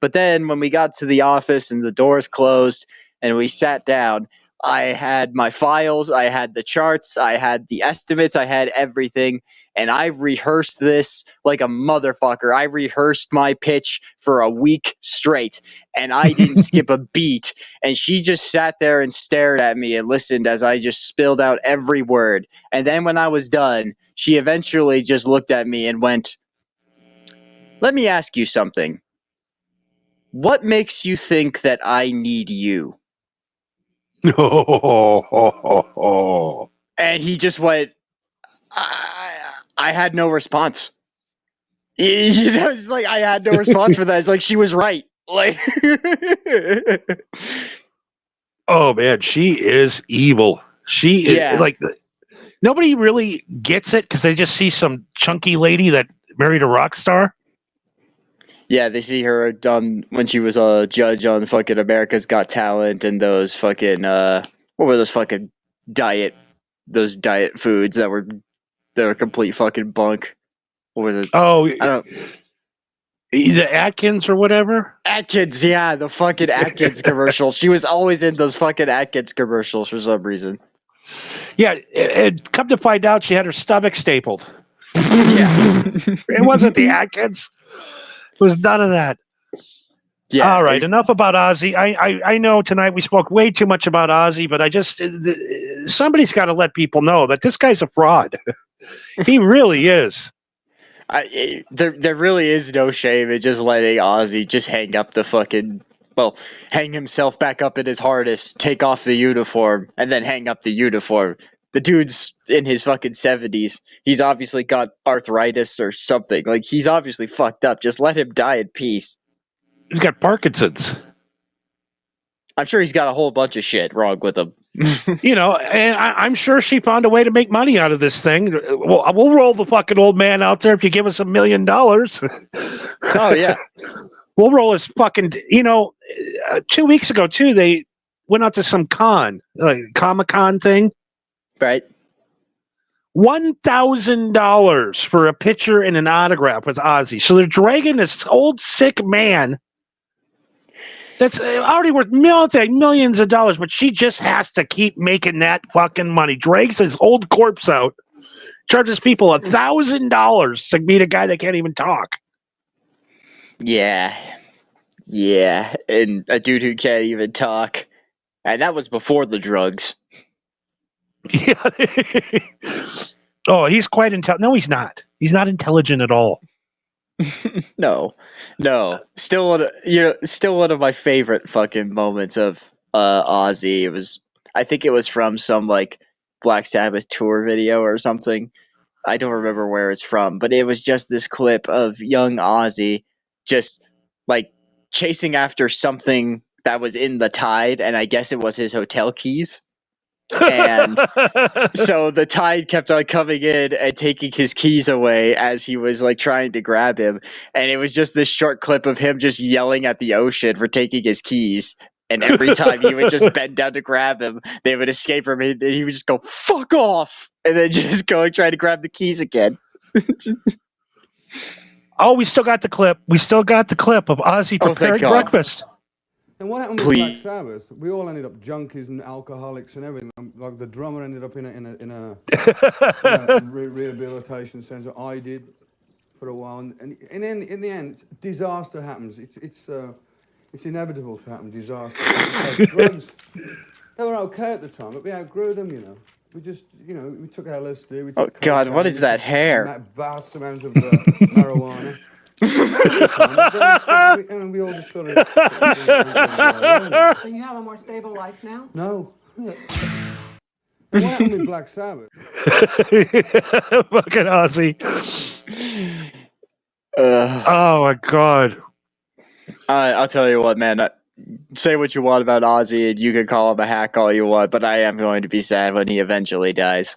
But then when we got to the office and the doors closed and we sat down, I had my files, I had the charts, I had the estimates, I had everything. And I rehearsed this like a motherfucker. I rehearsed my pitch for a week straight, and I didn't skip a beat. And she just sat there and stared at me and listened as I just spilled out every word. And then when I was done, she eventually just looked at me and went, "Let me ask you something. What makes you think that I need you?" And he just went, I had no response. It's like I had no response for that. It's like she was right. Like, oh man, she is evil. She is like, nobody really gets it because they just see some chunky lady that married a rock star. Yeah, they see her done when she was a judge on fucking America's Got Talent and those fucking what were those fucking diet foods that were complete fucking bunk. What was it? Oh, I don't. The Atkins or whatever. Atkins, yeah, the fucking Atkins commercial. She was always in those fucking Atkins commercials for some reason. Yeah, and come to find out, she had her stomach stapled. Yeah, it wasn't the Atkins. It was none of that. Yeah. All right, enough about Ozzy. I know tonight we spoke way too much about Ozzy, but somebody's got to let people know that this guy's a fraud. He really is. There really is no shame in just letting Ozzy just hang himself back up in his harness, take off the uniform, and then hang up the uniform. The dude's in his fucking 70s. He's obviously got arthritis or something. Like, he's obviously fucked up. Just let him die in peace. He's got Parkinson's. I'm sure he's got a whole bunch of shit wrong with him. You know, and I'm sure she found a way to make money out of this thing. We'll roll the fucking old man out there if you give us $1 million. Oh yeah. We'll roll his fucking. You know, 2 weeks ago too, they went out to some con, like Comic-Con thing. Right. $1,000 for a picture and an autograph with Ozzy. So they're dragging this old sick man that's already worth millions of dollars, but she just has to keep making that fucking money. Drags his old corpse out, charges people $1,000 to meet a guy that can't even talk. Yeah. Yeah. And a dude who can't even talk. And that was before the drugs. Yeah. Oh, he's quite intelligent. No, he's not. He's not intelligent at all. No. Still one of my favorite fucking moments of Ozzy. I think it was from some like Black Sabbath tour video or something. I don't remember where it's from, but it was just this clip of young Ozzy just like chasing after something that was in the tide, and I guess it was his hotel keys. And so the tide kept on coming in and taking his keys away as he was like trying to grab him. And it was just this short clip of him just yelling at the ocean for taking his keys. And every time he would just bend down to grab him, they would escape from him, and he would just go, "Fuck off!" And then just go and try to grab the keys again. Oh, we still got the clip. We still got the clip of Ozzy preparing breakfast. And what happened with Black Sabbath? We all ended up junkies and alcoholics and everything. Like the drummer ended up in a rehabilitation centre. I did for a while, and in the end, disaster happens. It's inevitable to happen. Disaster. Like drugs, they were okay at the time, but we outgrew them. You know, we just we took LSD. We took God, what is that hair? That vast amount of marijuana. And we all just sort of. So you have a more stable life now? No. What happened with Black Sabbath? Fucking Ozzy. Oh my God. I'll tell you what, man. Say what you want about Ozzy, and you can call him a hack all you want, but I am going to be sad when he eventually dies.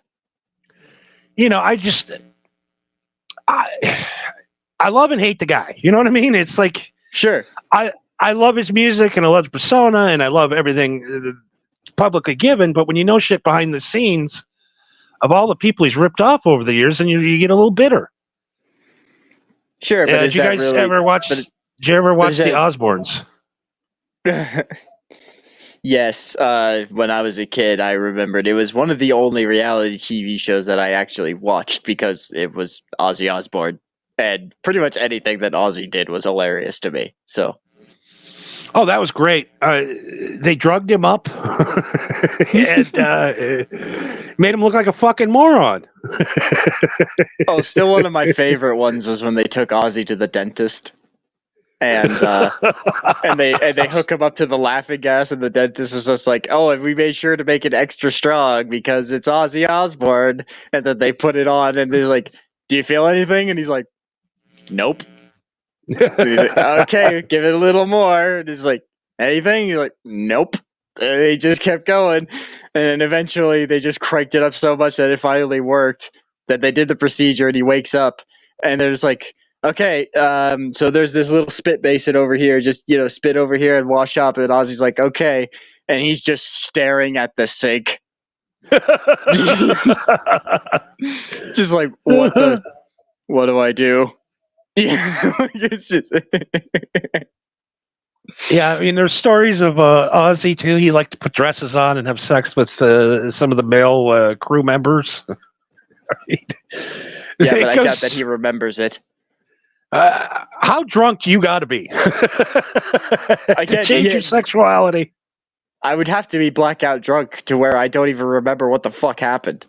You know, I love and hate the guy. You know what I mean? It's like, sure. I love his music and I love his persona and I love everything publicly given. But when you know shit behind the scenes of all the people he's ripped off over the years, and you get a little bitter. Sure, but did you guys ever watch? Did you ever watch the Osbournes? Yes, when I was a kid, I remembered it was one of the only reality TV shows that I actually watched because it was Ozzy Osbourne. And pretty much anything that Ozzy did was hilarious to me. So, oh, that was great. They drugged him up and made him look like a fucking moron. Oh, still one of my favorite ones was when they took Ozzy to the dentist, and they hook him up to the laughing gas, and the dentist was just like, "Oh, and we made sure to make it extra strong because it's Ozzy Osbourne." And then they put it on, and they're like, "Do you feel anything?" And he's like, "Nope." And he's like, "Okay, give it a little more." And he's like, "Anything?" He's like, "Nope." And they just kept going, and eventually they just cranked it up so much that it finally worked. That they did the procedure, and he wakes up, and there's like, "Okay, so there's this little spit basin over here. Just spit over here and wash up." And Ozzy's like, "Okay," and he's just staring at the sink, just like, what do I do? Yeah, it's just. Yeah, I mean, there's stories of Ozzy too. He liked to put dresses on and have sex with some of the male crew members. Right? Yeah, but I doubt that he remembers it. How drunk do you got to be to change your sexuality? I would have to be blackout drunk to where I don't even remember what the fuck happened.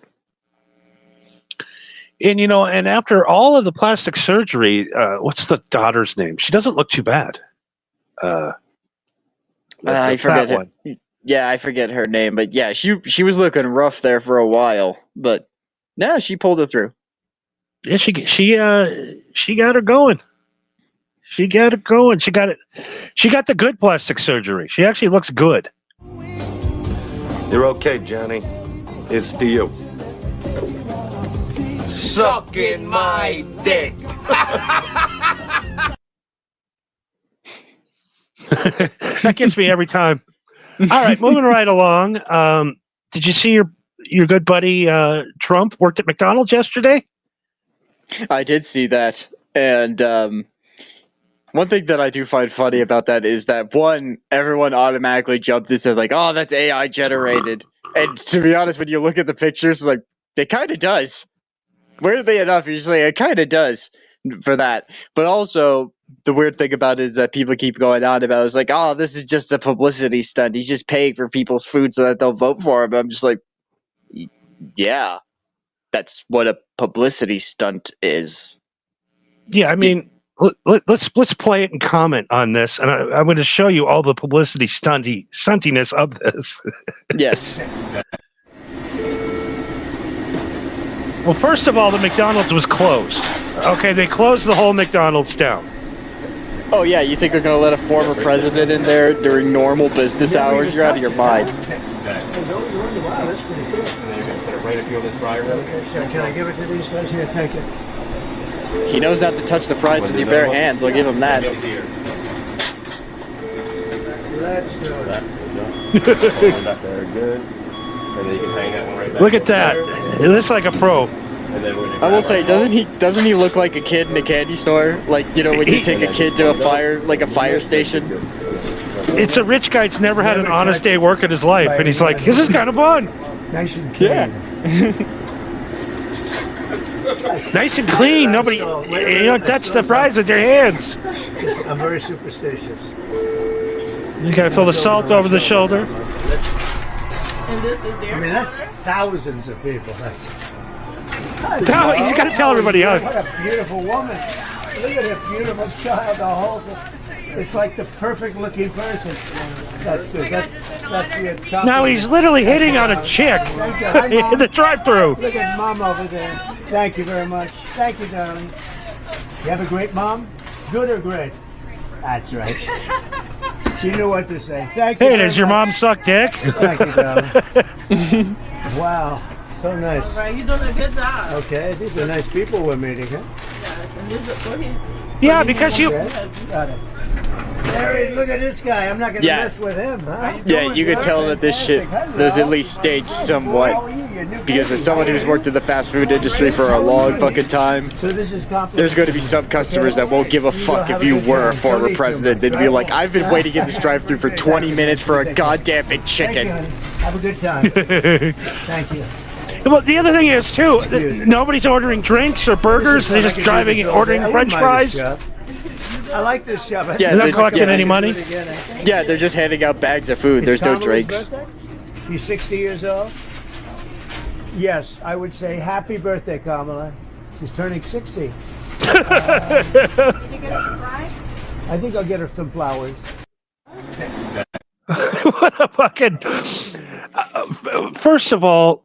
And and after all of the plastic surgery, what's the daughter's name? She doesn't look too bad. I forget her. Yeah, I forget her name, but yeah, she was looking rough there for a while, but no, she pulled it through. Yeah, she got her going. She got it going. She got the good plastic surgery. She actually looks good. You're okay, Johnny. It's to you. Sucking my dick. That gets me every time. All right, moving right along. Did you see your good buddy Trump worked at McDonald's yesterday? I did see that, and one thing that I do find funny about that is that one, everyone automatically jumped and said like, "Oh, that's AI generated," and to be honest, when you look at the pictures, it's like it kind of does. Weirdly enough, usually it kind of does for that, but also. The weird thing about it is that people keep going on about it. It's like, oh, this is just a publicity stunt. He's just paying for people's food so that they'll vote for him. I'm just like, yeah, that's what a publicity stunt is. Yeah, I mean, let's play it and comment on this, and I'm going to show you all the publicity stuntiness of this. Yes. Well, first of all, the McDonald's was closed. Okay, they closed the whole McDonald's down. Oh yeah, you think they're gonna let a former president in there during normal business hours? You're out of your mind. Wow, that's pretty cool. Put it right up here on this fryer. Okay, so can I give it to these guys here? Thank you. He knows not to touch the fries with your bare hands. I'll give him that. Let's do it. Very good. And then you can hang that one right back. Look at that. It looks like a pro. I will say, doesn't he look like a kid in a candy store? Like, you know, when you take a kid to a fire station? It's a rich guy that's never had an honest day work in his life, and he's like, this is kind of fun. Nice and clean. Yeah. Nice and clean. Nobody, you don't touch the fries with your hands. I'm very superstitious. You got all the salt over the shoulder. And this is their That's thousands of people. He's got to tell everybody how. What a beautiful woman. Look at a beautiful child. The whole. It's like the perfect looking person. That's the Now he's literally hitting on a chick in the drive-thru. Look at Mom over there. Thank you very much. Thank you, darling. You have a great mom? Good or great? That's right. She knew what to say. Thank you. Hey, does your mom suck dick? Thank you, darling. Wow. So nice. All right, you're doing a good job. Okay, these are nice people we're meeting, huh? And this is for him. Yeah, because you. Got it. Larry, look at this guy. I'm not gonna mess with him, huh? Yeah, you could tell that this shit was at least staged somewhat. Because as someone who's worked in the fast food industry for a long fucking time, there's going to be some customers that won't give a fuck if you were a former president. They'd be like, I've been waiting in this drive-thru for 20 minutes for a goddamn big chicken. Have a good time. Thank you. Well, the other thing is too, nobody's ordering drinks or burgers. They're just ordering French fries. I like this shop. Yeah, they're not collecting any money. Yeah, they're just handing out bags of food. There's no drinks. He's 60 years old. Yes, I would say happy birthday, Kamala. She's turning 60. Did you get a surprise? I think I'll get her some flowers. What a fucking. First of all,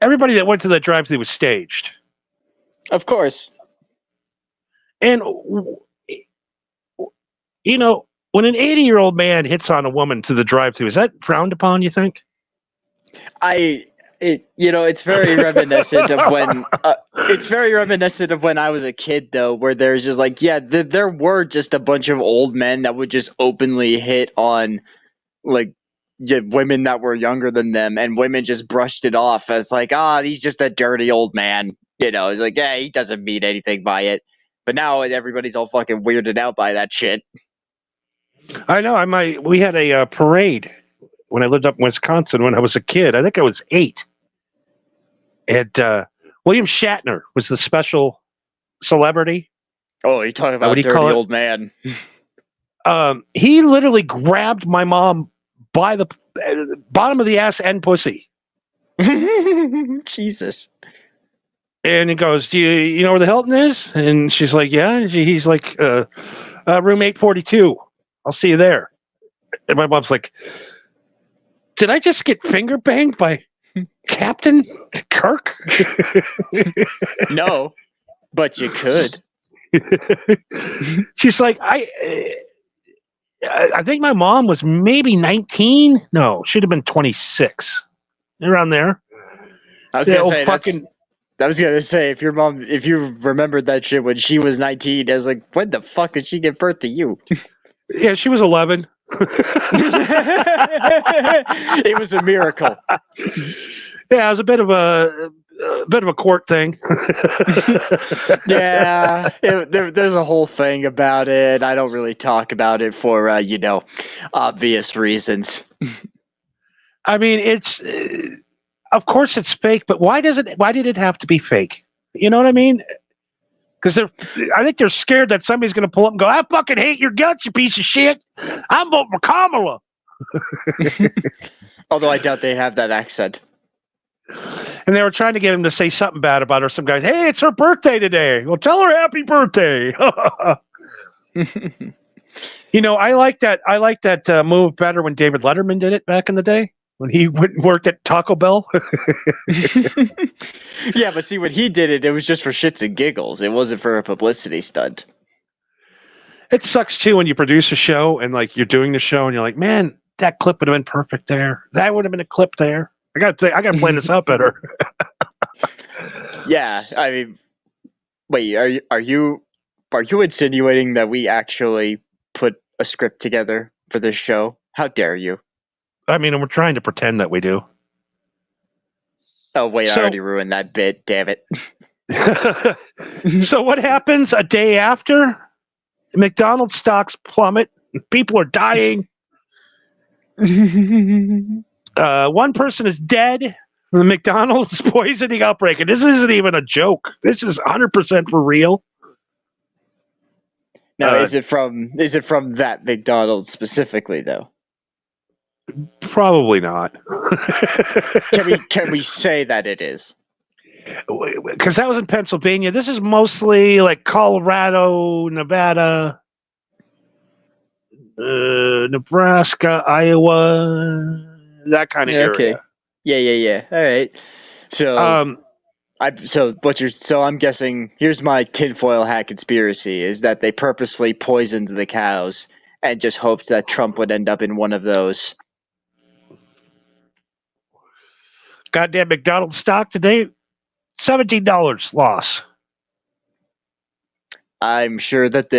everybody that went to that drive-thru was staged. Of course. And, you know, when an 80-year-old man hits on a woman to the drive-thru, is that frowned upon, you think? It's very reminiscent of when I was a kid, though, where there's just like, there were just a bunch of old men that would just openly hit on like women that were younger than them, and women just brushed it off as like, he's just a dirty old man. You know, it's like, he doesn't mean anything by it. But now everybody's all fucking weirded out by that shit. I know. We had a parade when I lived up in Wisconsin when I was a kid. I think I was 8. And William Shatner was the special celebrity. Oh, you're talking about dirty old man. He literally grabbed my mom by the bottom of the ass and pussy. Jesus. And he goes, do you know where the Hilton is? And she's like, yeah. And he's like, room 842. I'll see you there. And my mom's like, did I just get finger banged by Captain Kirk? No, but you could. She's like, I think my mom was maybe 19. No, she'd have been 26, around there. I was Yeah, gonna oh, say fucking. I was gonna say if you remembered that shit when she was 19, I was like, when the fuck did she give birth to you? Yeah, she was 11. It was a miracle. Yeah, it was a bit of a court thing. Yeah, there's a whole thing about it. I don't really talk about it for obvious reasons. I mean, it's of course it's fake, but why did it have to be fake? You know what I mean? Because I think they're scared that somebody's going to pull up and go, "I fucking hate your guts, you piece of shit. I'm voting for Kamala." Although I doubt they have that accent. And they were trying to get him to say something bad about her. Some guys, "Hey, it's her birthday today. Well, tell her happy birthday." You know, I like that move better when David Letterman did it back in the day when he worked at Taco Bell. Yeah, but see, when he did it, it was just for shits and giggles. It wasn't for a publicity stunt. It sucks too when you produce a show and like you're doing the show and you're like, "Man, that clip would have been perfect there. That would have been a clip there. I got to plan this out better." Yeah, I mean, wait, are you insinuating that we actually put a script together for this show? How dare you? I mean, and we're trying to pretend that we do. Oh wait, I So, already ruined that bit. Damn it. so what happens a day after? McDonald's stocks plummet. People are dying. One person is dead from the McDonald's poisoning outbreak, and this isn't even a joke. This is 100% for real. Now, is it from that McDonald's specifically though? Probably not. Can we say that it is? Because that was in Pennsylvania. This is mostly like Colorado, Nevada, Nebraska, Iowa, that kind of Yeah, okay. area. Yeah. All right. So I'm guessing here's my tinfoil hat conspiracy is that they purposefully poisoned the cows and just hoped that Trump would end up in one of those. Goddamn McDonald's stock today, $17 loss. I'm sure that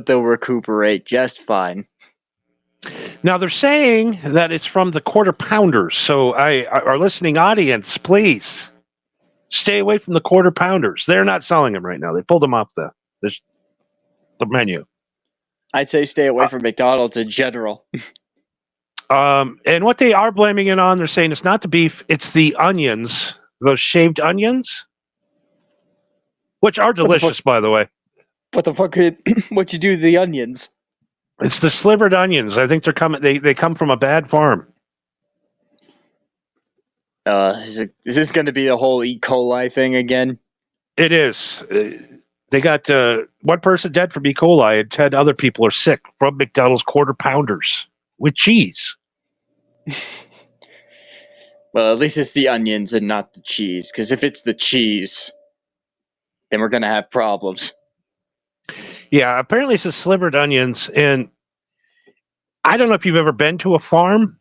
they'll recuperate just fine. Now they're saying that it's from the quarter pounders. So our listening audience, please stay away from the quarter pounders. They're not selling them right now. They pulled them off the menu. I'd say stay away from McDonald's in general. And what they are blaming it on, they're saying it's not the beef, it's the onions, those shaved onions, which are delicious, by the way. What the fuck? What you do to the onions? It's the slivered onions. I think they're coming. They come from a bad farm. Is this going to be the whole E. coli thing again? It is. They got one person dead from E. coli, and 10 other people are sick from McDonald's quarter pounders with cheese. Well, at least it's the onions and not the cheese. Because if it's the cheese, then we're going to have problems. Yeah, apparently it's the slivered onions, and I don't know if you've ever been to a farm,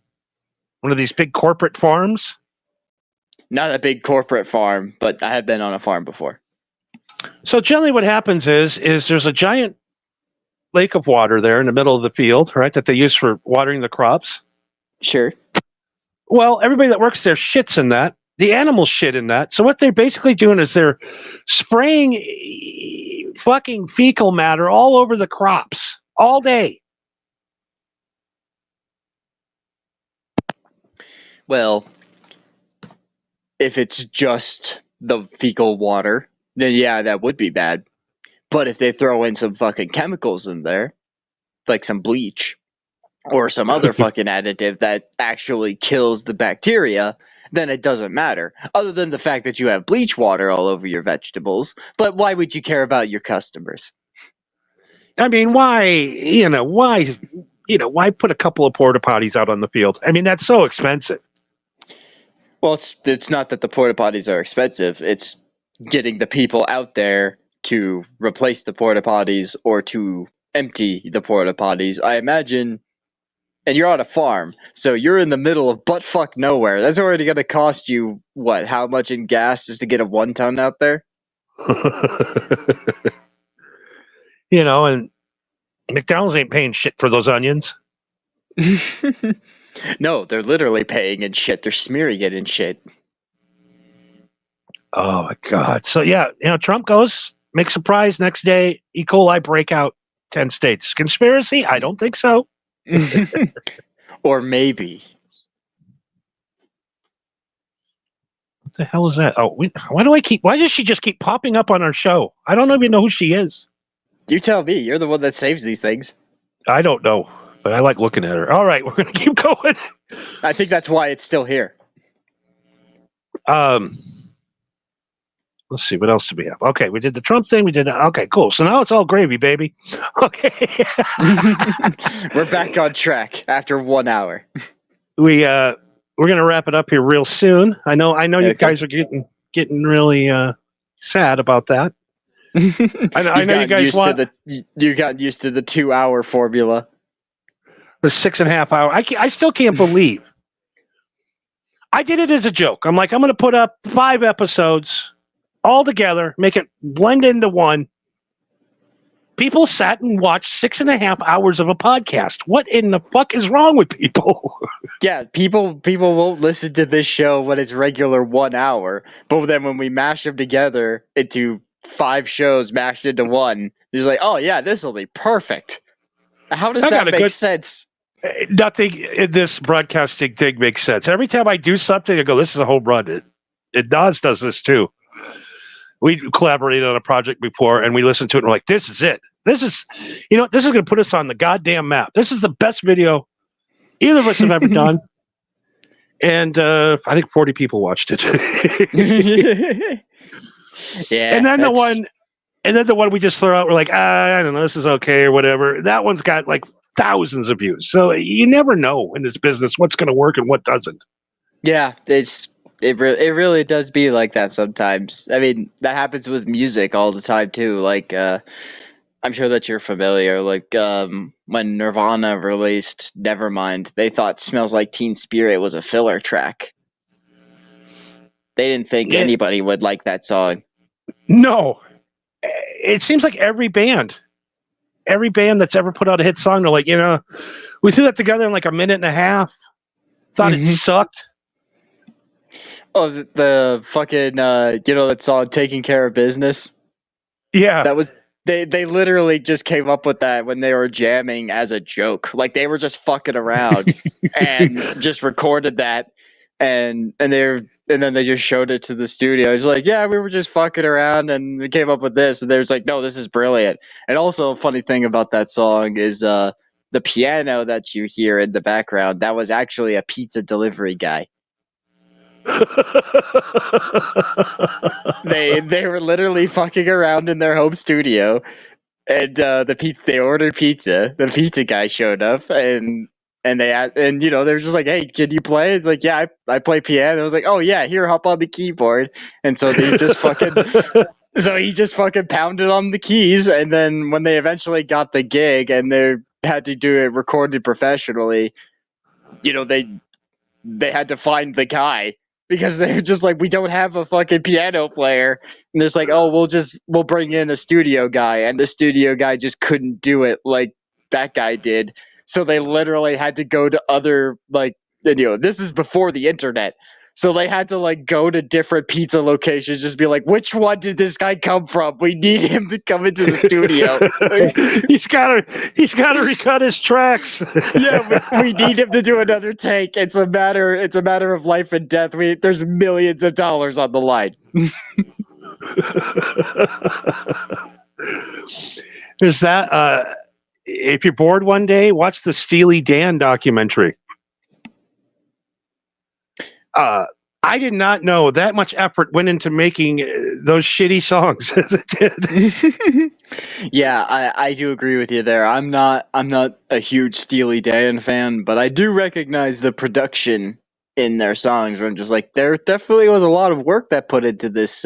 one of these big corporate farms. Not a big corporate farm, but I have been on a farm before. So generally what happens is there's a giant lake of water there in the middle of the field, right, that they use for watering the crops. Sure. Well, everybody that works there shits in that. The animals shit in that. So what they're basically doing is they're spraying fucking fecal matter all over the crops all day. Well, if it's just the fecal water, then yeah, that would be bad. But if they throw in some fucking chemicals in there, like some bleach or some other fucking additive that actually kills the bacteria, then it doesn't matter. Other than the fact that you have bleach water all over your vegetables, but why would you care about your customers? I mean, why put a couple of porta potties out on the field? I mean, that's so expensive. Well, it's not that the porta potties are expensive. It's getting the people out there to replace the porta potties or to empty the porta potties. I imagine, and you're on a farm, so you're in the middle of buttfuck nowhere. That's already going to cost you what? How much in gas just to get a 1-ton out there? And McDonald's ain't paying shit for those onions. No, they're literally paying in shit. They're smearing it in shit. Oh my god! So yeah, Trump goes, makes surprise next day. E. coli breakout, 10 states. Conspiracy? I don't think so. Or maybe. What the hell is that? Oh, why does she just keep popping up on our show? I don't even know who she is. You tell me. You're the one that saves these things. I don't know, but I like looking at her. All right, we're gonna keep going. I think that's why it's still here. Let's see, what else do we have? Okay, we did the Trump thing. We did that. Okay, cool. So now it's all gravy, baby. Okay. We're back on track after 1 hour. We're gonna wrap it up here real soon. I know you Okay. guys are getting really sad about that. I know you guys want you got used to the 2-hour formula. the 6.5 hour. I still can't believe I did it as a joke. I'm like, I'm gonna put up 5 episodes all together, make it blend into one. People sat and watched 6.5 hours of a podcast. What in the fuck is wrong with people? Yeah, people won't listen to this show when it's regular 1 hour, but then when we mash them together into 5 shows mashed into one, it's like, oh yeah, this will be perfect. How does that make sense? Nothing in this broadcasting thing makes sense. Every time I do something, I go, this is a home run. Nas does this too. We collaborated on a project before, and we listened to it, and we're like, this is it. This is going to put us on the goddamn map. This is the best video either of us have ever done. And I think 40 people watched it. Yeah. And then the one we just throw out, we're like, I don't know, this is okay or whatever. That one's got like thousands of views. So you never know in this business what's going to work and what doesn't. Yeah, it really does be like that sometimes. I mean, that happens with music all the time too. Like, I'm sure that you're familiar. Like, when Nirvana released Nevermind, they thought "Smells Like Teen Spirit" was a filler track. They didn't think anybody would like that song. No, it seems like every band that's ever put out a hit song, they're like, we threw that together in like a minute and a half. Thought it sucked. Oh, the fucking that song "Taking Care of Business." Yeah, that was they literally just came up with that when they were jamming as a joke. Like they were just fucking around and just recorded that, and then they just showed it to the studio. It's like, yeah, we were just fucking around and we came up with this, and they was like, no, this is brilliant. And also, a funny thing about that song is the piano that you hear in the background, that was actually a pizza delivery guy. They were literally fucking around in their home studio, and they ordered pizza. The pizza guy showed up, and they were just like, "Hey, can you play?" It's like, "Yeah, I play piano." I was like, "Oh yeah, here, hop on the keyboard." And so they just fucking he just fucking pounded on the keys, and then when they eventually got the gig and they had to do it recorded professionally, they had to find the guy because they were just like, we don't have a fucking piano player. And it's like, oh, we'll bring in a studio guy. And the studio guy just couldn't do it like that guy did. So they literally had to go to other, this is before the internet. So they had to go to different pizza locations, just be like, which one did this guy come from? We need him to come into the studio. he's gotta recut his tracks. Yeah, we need him to do another take. It's a matter of life and death. There's millions of dollars on the line. There's that. If you're bored one day, watch the Steely Dan documentary. I did not know that much effort went into making those shitty songs as it did. Yeah, I do agree with you there. I'm not a huge Steely Dan fan, but I do recognize the production in their songs. Where I'm just like, there definitely was a lot of work that put into this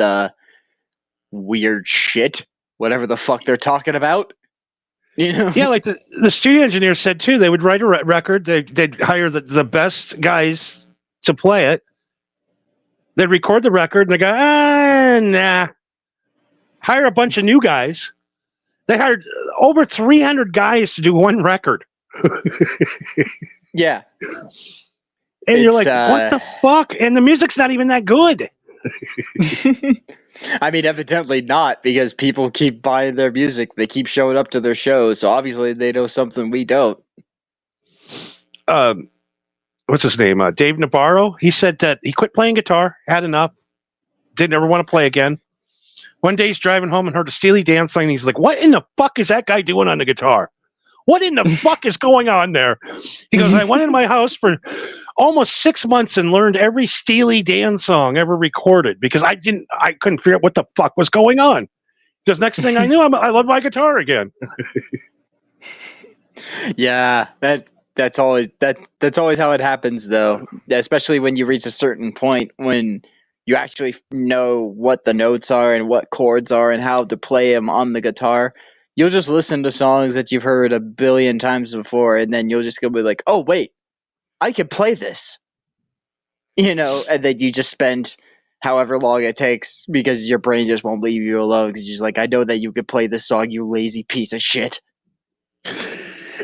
weird shit, whatever the fuck they're talking about. You know? Yeah, like the studio engineer said too. They would write a record. They'd hire the best guys to play it. They'd record the record, and they go, nah. Hire a bunch of new guys. They hired over 300 guys to do one record. Yeah. And you're It's, like, what the fuck? And the music's not even that good. I mean, evidently not, because people keep buying their music. They keep showing up to their shows, so obviously they know something we don't. What's his name? Dave Navarro. He said that he quit playing guitar, had enough, didn't ever want to play again. One day he's driving home and heard a Steely Dan song. And he's like, what in the fuck is that guy doing on the guitar? What in the fuck is going on there? He goes, I went into my house for almost 6 months and learned every Steely Dan song ever recorded because I couldn't figure out what the fuck was going on. Because next thing I knew, I love my guitar again. Yeah, that's always how it happens, though. Especially when you reach a certain point when you actually know what the notes are and what chords are and how to play them on the guitar. You'll just listen to songs that you've heard a billion times before, and then you'll just go be like, "Oh wait, I can play this," you know. And then you just spend however long it takes because your brain just won't leave you alone. Because you're just like, "I know that you could play this song, you lazy piece of shit."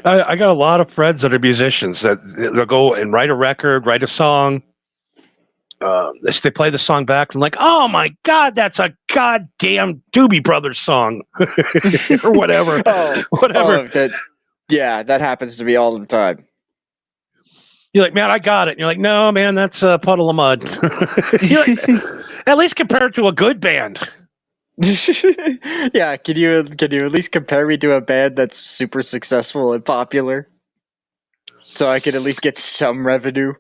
I got a lot of friends that are musicians that they'll go and write a record, write a song. They play the song back and like, oh my god, that's a goddamn Doobie Brothers song, or whatever, whatever. That happens to me all the time. You're like, man, I got it. And you're like, no, man, that's a puddle of mud. Like, at least compared to a good band. Yeah, can you at least compare me to a band that's super successful and popular, so I can at least get some revenue?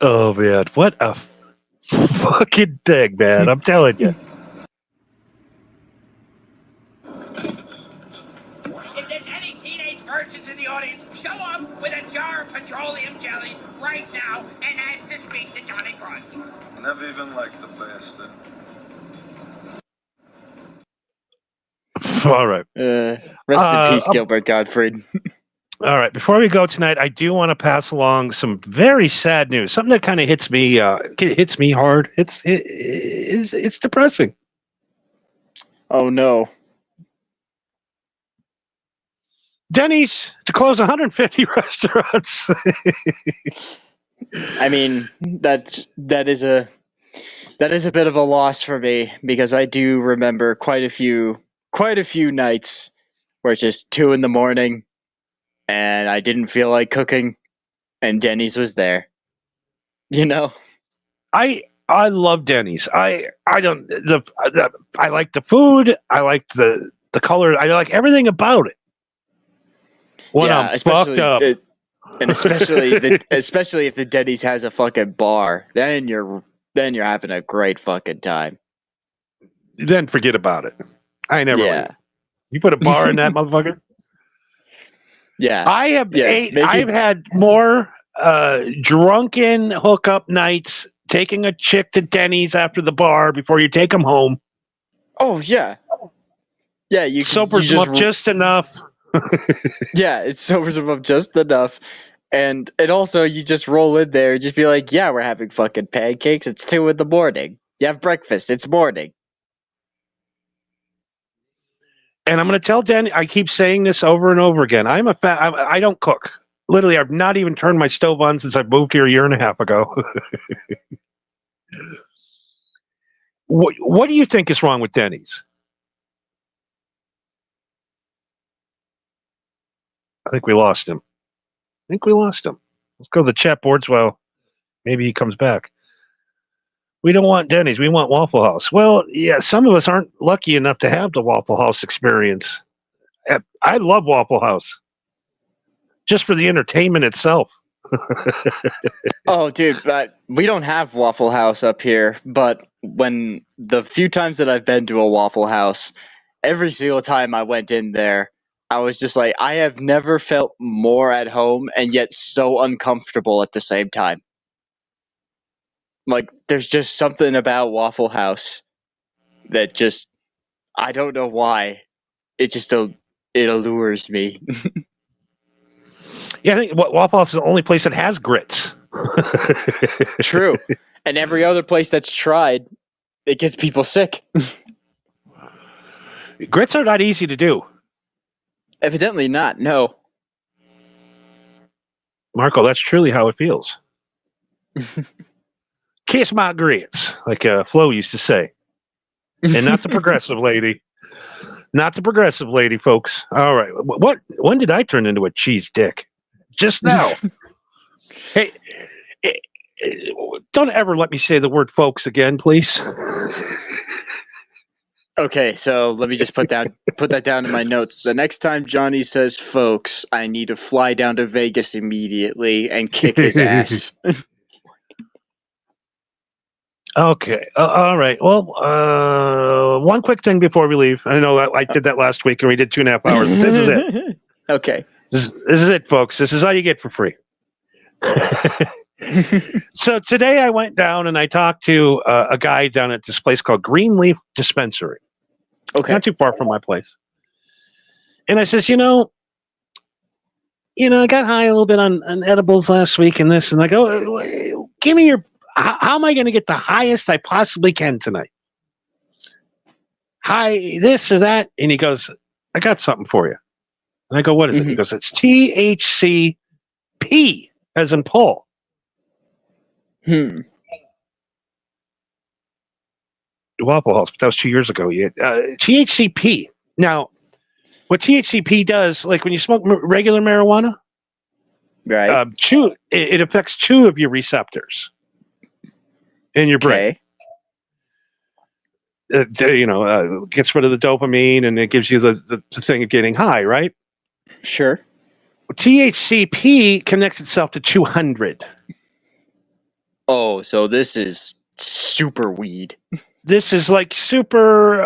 Oh man, what a fucking thing, man! I'm telling you. If there's any teenage virgins in the audience, show up with a jar of petroleum jelly right now and ask to speak to Johnny Crunch. Never even liked the bastard. All right. Rest in peace, Gilbert Gottfried. All right. Before we go tonight, I do want to pass along some very sad news. Something that kind of hits me hard. It's depressing. Oh no. Denny's to close 150 restaurants. I mean, that is a bit of a loss for me, because I do remember quite a few nights where it's just 2 a.m. and I didn't feel like cooking, and Denny's was there. You know? I love Denny's. I like the food. I like the color. I like everything about it. When I'm fucked up. And especially if the Denny's has a fucking bar, then you're having a great fucking time. Then forget about it. I never leave. You put a bar in that motherfucker? Yeah. I've had more drunken hookup nights taking a chick to Denny's after the bar before you take them home. Oh yeah. Yeah, you sobers them up just enough. Yeah, it sobers them up just enough. And also you just roll in there and just be like, yeah, we're having fucking pancakes. It's 2 a.m. You have breakfast. It's morning. And I'm going to tell Danny, I keep saying this over and over again. I don't cook. Literally, I've not even turned my stove on since I moved here a year and a half ago. What do you think is wrong with Denny's? I think we lost him. Let's go to the chat boards. Well, maybe he comes back. We don't want Denny's. We want Waffle House. Well, yeah, some of us aren't lucky enough to have the Waffle House experience. I love Waffle House. Just for the entertainment itself. Oh, dude, we don't have Waffle House up here, but when the few times that I've been to a Waffle House, every single time I went in there, I was just like, I have never felt more at home and yet so uncomfortable at the same time. Like, there's just something about Waffle House that just, I don't know why. It just it allures me. Yeah, I think Waffle House is the only place that has grits. True. And every other place that's tried, it gets people sick. Grits are not easy to do. Evidently not, no. Marco, that's truly how it feels. Kiss my grits, like Flo used to say. And not the progressive lady. Not the progressive lady, folks. All right. When did I turn into a cheese dick? Just now. Hey, don't ever let me say the word folks again, please. Okay, so let me just put that down in my notes. The next time Johnny says folks, I need to fly down to Vegas immediately and kick his ass. Okay. All right. Well, one quick thing before we leave. I know that I did that last week and we did 2.5 hours. But this is it. Okay. This is it, folks. This is all you get for free. So today I went down and I talked to a guy down at this place called Greenleaf Dispensary. Okay. Not too far from my place. And I says, I got high a little bit on edibles last week and this. And I go, give me how am I going to get the highest I possibly can tonight? High this or that? And he goes, I got something for you. And I go, what is it? He goes, it's THCP, as in Paul. Waffle House, but that was 2 years ago. THCP. Now, what THCP does, like when you smoke regular marijuana, right? It affects 2 of your receptors in your brain. Gets rid of the dopamine and it gives you the thing of getting high, right? Sure. THCP connects itself to 200. Oh, so this is super weed. This is like super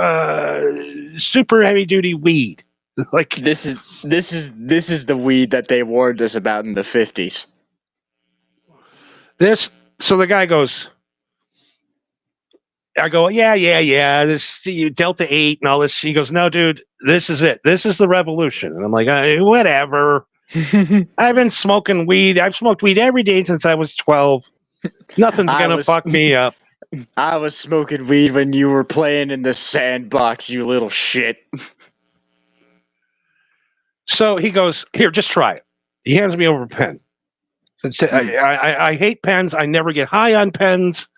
heavy duty weed. Like this is the weed that they warned us about in the 50s. So the guy goes, I go, yeah. This Delta 8 and all this. He goes, no, dude, this is it. This is the revolution. And I'm like, whatever. I've been smoking weed. I've smoked weed every day since I was 12. Nothing's gonna fuck me up. I was smoking weed when you were playing in the sandbox, you little shit. So he goes, here, just try it. He hands me over a pen. I hate pens. I never get high on pens.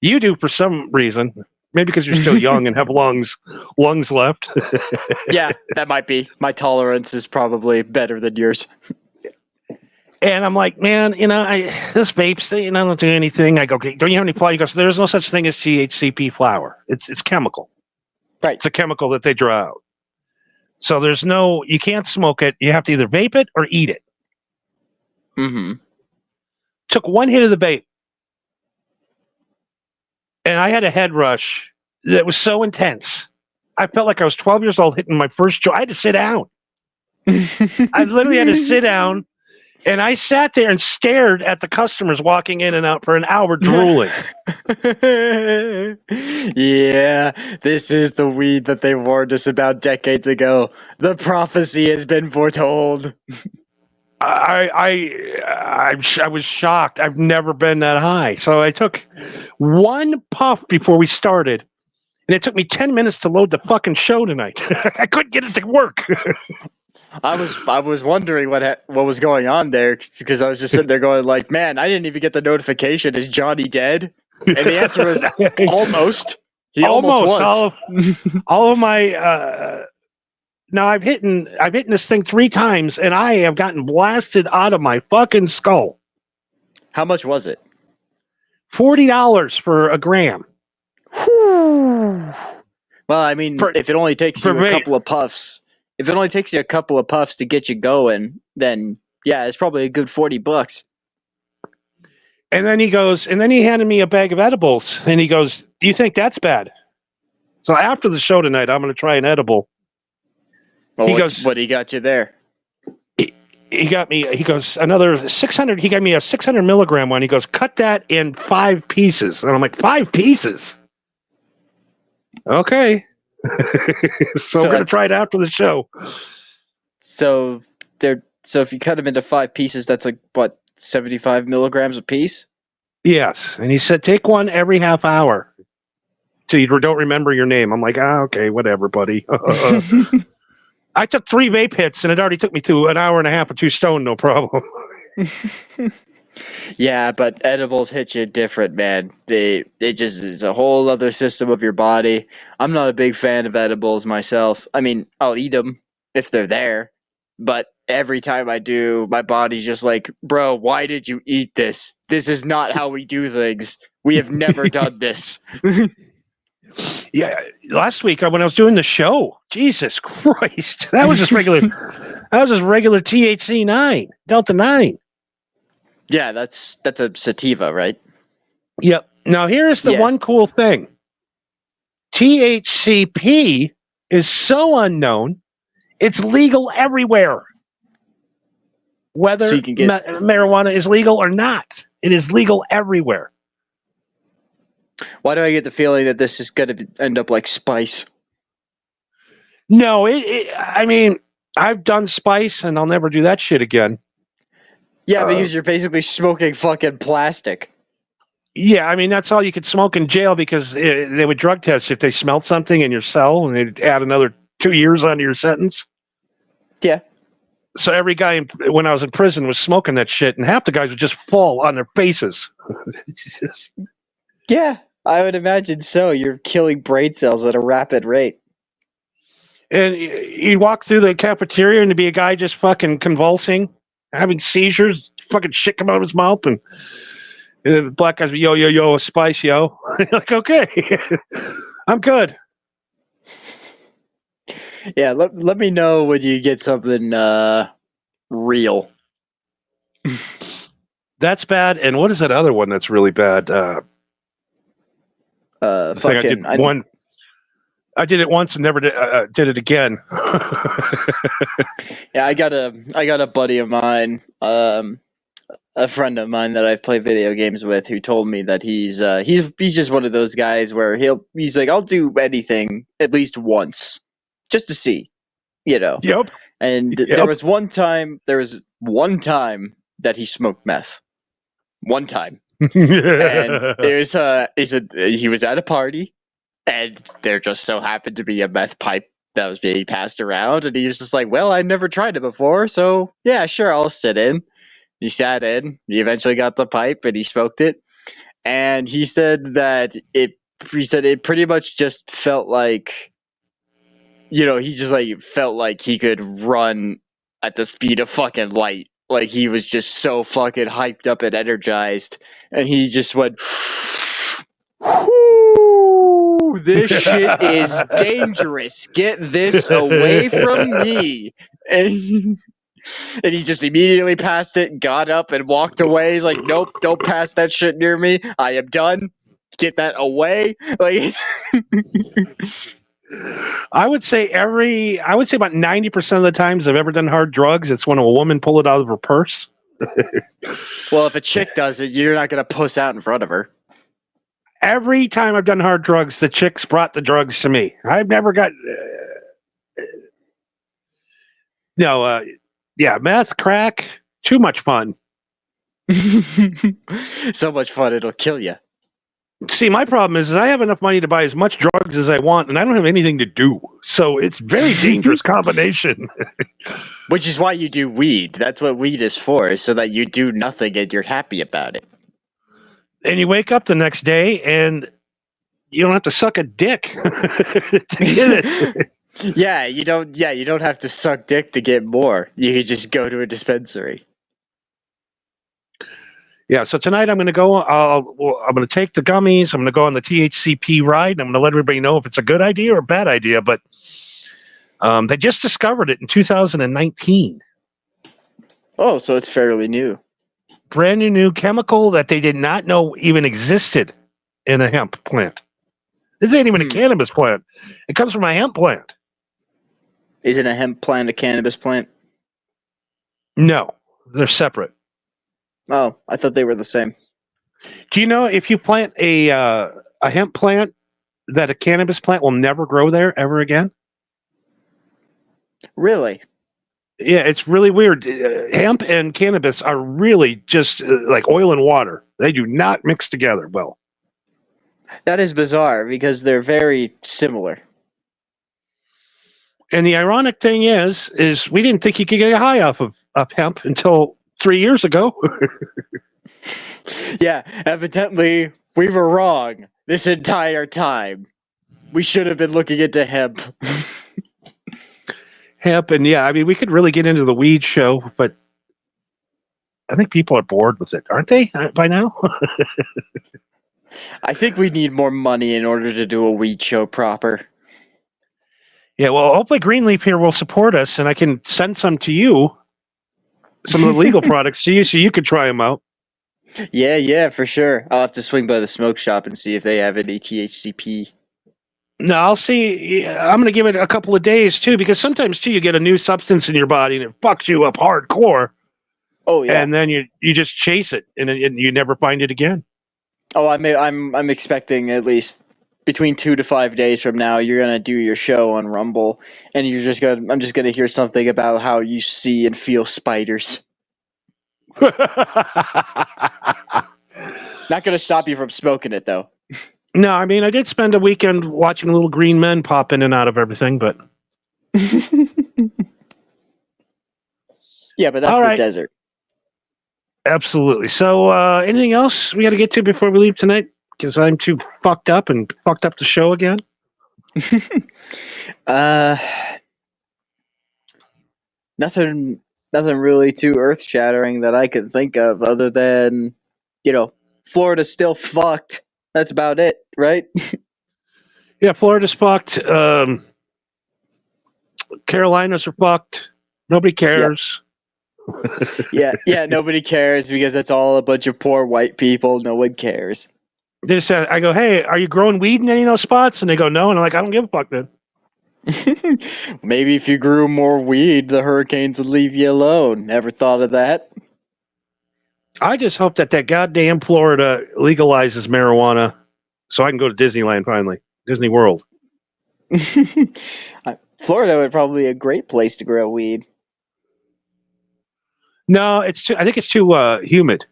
You do for some reason. Maybe because you're still young and have lungs left. Yeah, that might be. My tolerance is probably better than yours. And I'm like, man, this vapes thing, I don't do anything. I go, okay, don't you have any flour? He goes, there's no such thing as THCP flour. It's chemical. Right. It's a chemical that they draw out. So you can't smoke it. You have to either vape it or eat it. Took one hit of the vape. And I had a head rush that was so intense. I felt like I was 12 years old hitting my first joint. I had to sit down. I literally had to sit down. And I sat there and stared at the customers walking in and out for an hour drooling. Yeah, this is the weed that they warned us about decades ago. The prophecy has been foretold. I was shocked. I've never been that high. So I took one puff before we started. And it took me 10 minutes to load the fucking show tonight. I couldn't get it to work. I was wondering what was going on there because I was just sitting there going like, man, I didn't even get the notification. Is Johnny dead? And the answer was almost. He almost was. All of my now I've hit this thing 3 times and I have gotten blasted out of my fucking skull. How much was it? $40 for a gram. Well, I mean, if it only takes you a couple of puffs. If it only takes you a couple of puffs to get you going, then yeah, it's probably a good $40. And then he handed me a bag of edibles and he goes, do you think that's bad? So after the show tonight, I'm going to try an edible. Well, what he got you there? He got me, he goes, another 600. He gave me a 600 milligram one. He goes, cut that in 5 pieces. And I'm like, 5 pieces? Okay. So we're going to try it after the show. So so if you cut them into 5 pieces, that's like what, 75 milligrams a piece? Yes, and he said take one every half hour till you don't remember your name. I'm like, okay, whatever, buddy. I took 3 vape hits, and it already took me to an hour and a half or 2 stone, no problem. Yeah, but edibles hit you different, man. It just is a whole other system of your body. I'm not a big fan of edibles myself. I mean, I'll eat them if they're there, but every time I do, my body's just like, bro, why did you eat this? This is not how we do things. We have never done this. Yeah, last week when I was doing the show, Jesus Christ, that was just regular. That was just regular THC 9, Delta 9. Yeah, that's a sativa, right? Yep. Now here's the one cool thing. THCP is so unknown, it's legal everywhere. Whether So you can get marijuana is legal or not, it is legal everywhere. Why do I get the feeling that this is going to end up like spice? No, I mean, I've done spice, and I'll never do that shit again. Yeah, because you're basically smoking fucking plastic. Yeah, I mean, that's all you could smoke in jail because they would drug test if they smelled something in your cell, and they'd add another 2 years onto your sentence. Yeah. So every guy when I was in prison was smoking that shit, and half the guys would just fall on their faces. Yeah, I would imagine so. You're killing brain cells at a rapid rate. And you'd walk through the cafeteria, and there'd be a guy just fucking convulsing, having seizures, fucking shit come out of his mouth, and the black guys be, yo, yo, yo, a spice, yo. Like, okay, I'm good. Yeah, let me know when you get something real. That's bad. And what is that other one that's really bad? Fucking. I did it once and never did it again. Yeah, I got a buddy of mine, a friend of mine that I play video games with, who told me that he's just one of those guys where he's like, I'll do anything at least once, just to see, you know. Yep. And there was one time that he smoked meth. One time. And he was at a party, and there just so happened to be a meth pipe that was being passed around, and he was just like, well, I never tried it before, so yeah, sure, I'll sit in. He sat in, he eventually got the pipe, and he smoked it, and he said that it pretty much just felt like, you know, he just like felt like he could run at the speed of fucking light. Like, he was just so fucking hyped up and energized, and he just went, whoo, this shit is dangerous. Get this away from me. And he just immediately passed it, got up, and walked away. He's like, nope, don't pass that shit near me. I am done. Get that away. Like, I would say about 90% of the times I've ever done hard drugs, it's when a woman pulled it out of her purse. Well, if a chick does it, you're not going to puss out in front of her. Every time I've done hard drugs, the chicks brought the drugs to me. I've never got... meth, crack, too much fun. So much fun, it'll kill you. See, my problem is I have enough money to buy as much drugs as I want, and I don't have anything to do. So it's a very dangerous combination. Which is why you do weed. That's what weed is for, is so that you do nothing and you're happy about it. And you wake up the next day, and you don't have to suck a dick to get it. Yeah, you don't have to suck dick to get more. You can just go to a dispensary. Yeah, so tonight I'm going to go. I'm going to take the gummies. I'm going to go on the THCP ride. And I'm going to let everybody know if it's a good idea or a bad idea. But they just discovered it in 2019. Oh, so it's fairly new. Brand new chemical that they did not know even existed in a hemp plant. This ain't even a cannabis plant. It comes from a hemp plant. Isn't a hemp plant a cannabis plant? No, they're separate. Oh, I thought they were the same. Do you know if you plant a hemp plant, that a cannabis plant will never grow there ever again? Really? Yeah, it's really weird. Hemp and cannabis are really just like oil and water. They do not mix together well. That is bizarre because they're very similar. And the ironic thing is we didn't think you could get high off of hemp until 3 years ago. Yeah, evidently we were wrong this entire time. We should have been looking into hemp. Hemp, and yeah, I mean, we could really get into the weed show, but I think people are bored with it, aren't they? By now. I think we need more money in order to do a weed show proper. Yeah, well, hopefully Greenleaf here will support us, and I can send some to you, some of the legal products to you, so you could try them out. Yeah, for sure. I'll have to swing by the smoke shop and see if they have any THCP. No, I'll see. I'm going to give it a couple of days too, because sometimes too you get a new substance in your body and it fucks you up hardcore. Oh yeah, and then you just chase it, and you never find it again. Oh, I'm expecting at least between 2 to 5 days from now, you're gonna do your show on Rumble, and I'm just gonna hear something about how you see and feel spiders. Not gonna stop you from smoking it though. No, I mean I did spend a weekend watching little green men pop in and out of everything, but yeah, but that's the desert. Absolutely. So, anything else we got to get to before we leave tonight? Because I'm too fucked up and fucked up the show again. Nothing really too earth shattering that I could think of, other than, Florida's still fucked. That's about it, right? Yeah, Florida's fucked. Carolinas are fucked. Nobody cares. Yeah, nobody cares because that's all a bunch of poor white people. No one cares. They said, I go, hey, are you growing weed in any of those spots? And they go, no. And I'm like, I don't give a fuck then. Maybe if you grew more weed, the hurricanes would leave you alone. Never thought of that? I just hope that goddamn Florida legalizes marijuana so I can go to Disneyland finally. Disney World. Florida would probably be a great place to grow weed. No, I think it's too humid.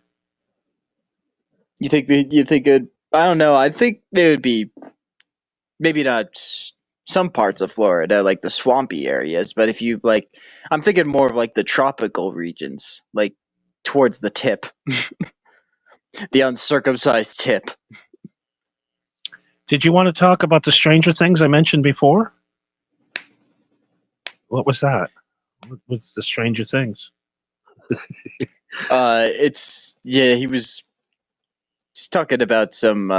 You think it? I don't know. I think it would be maybe not some parts of Florida, like the swampy areas, but if you I'm thinking more of like the tropical regions, like towards the tip, the uncircumcised tip. Did you want to talk about the Stranger Things I mentioned before? What was that? What was the Stranger Things? He was talking about some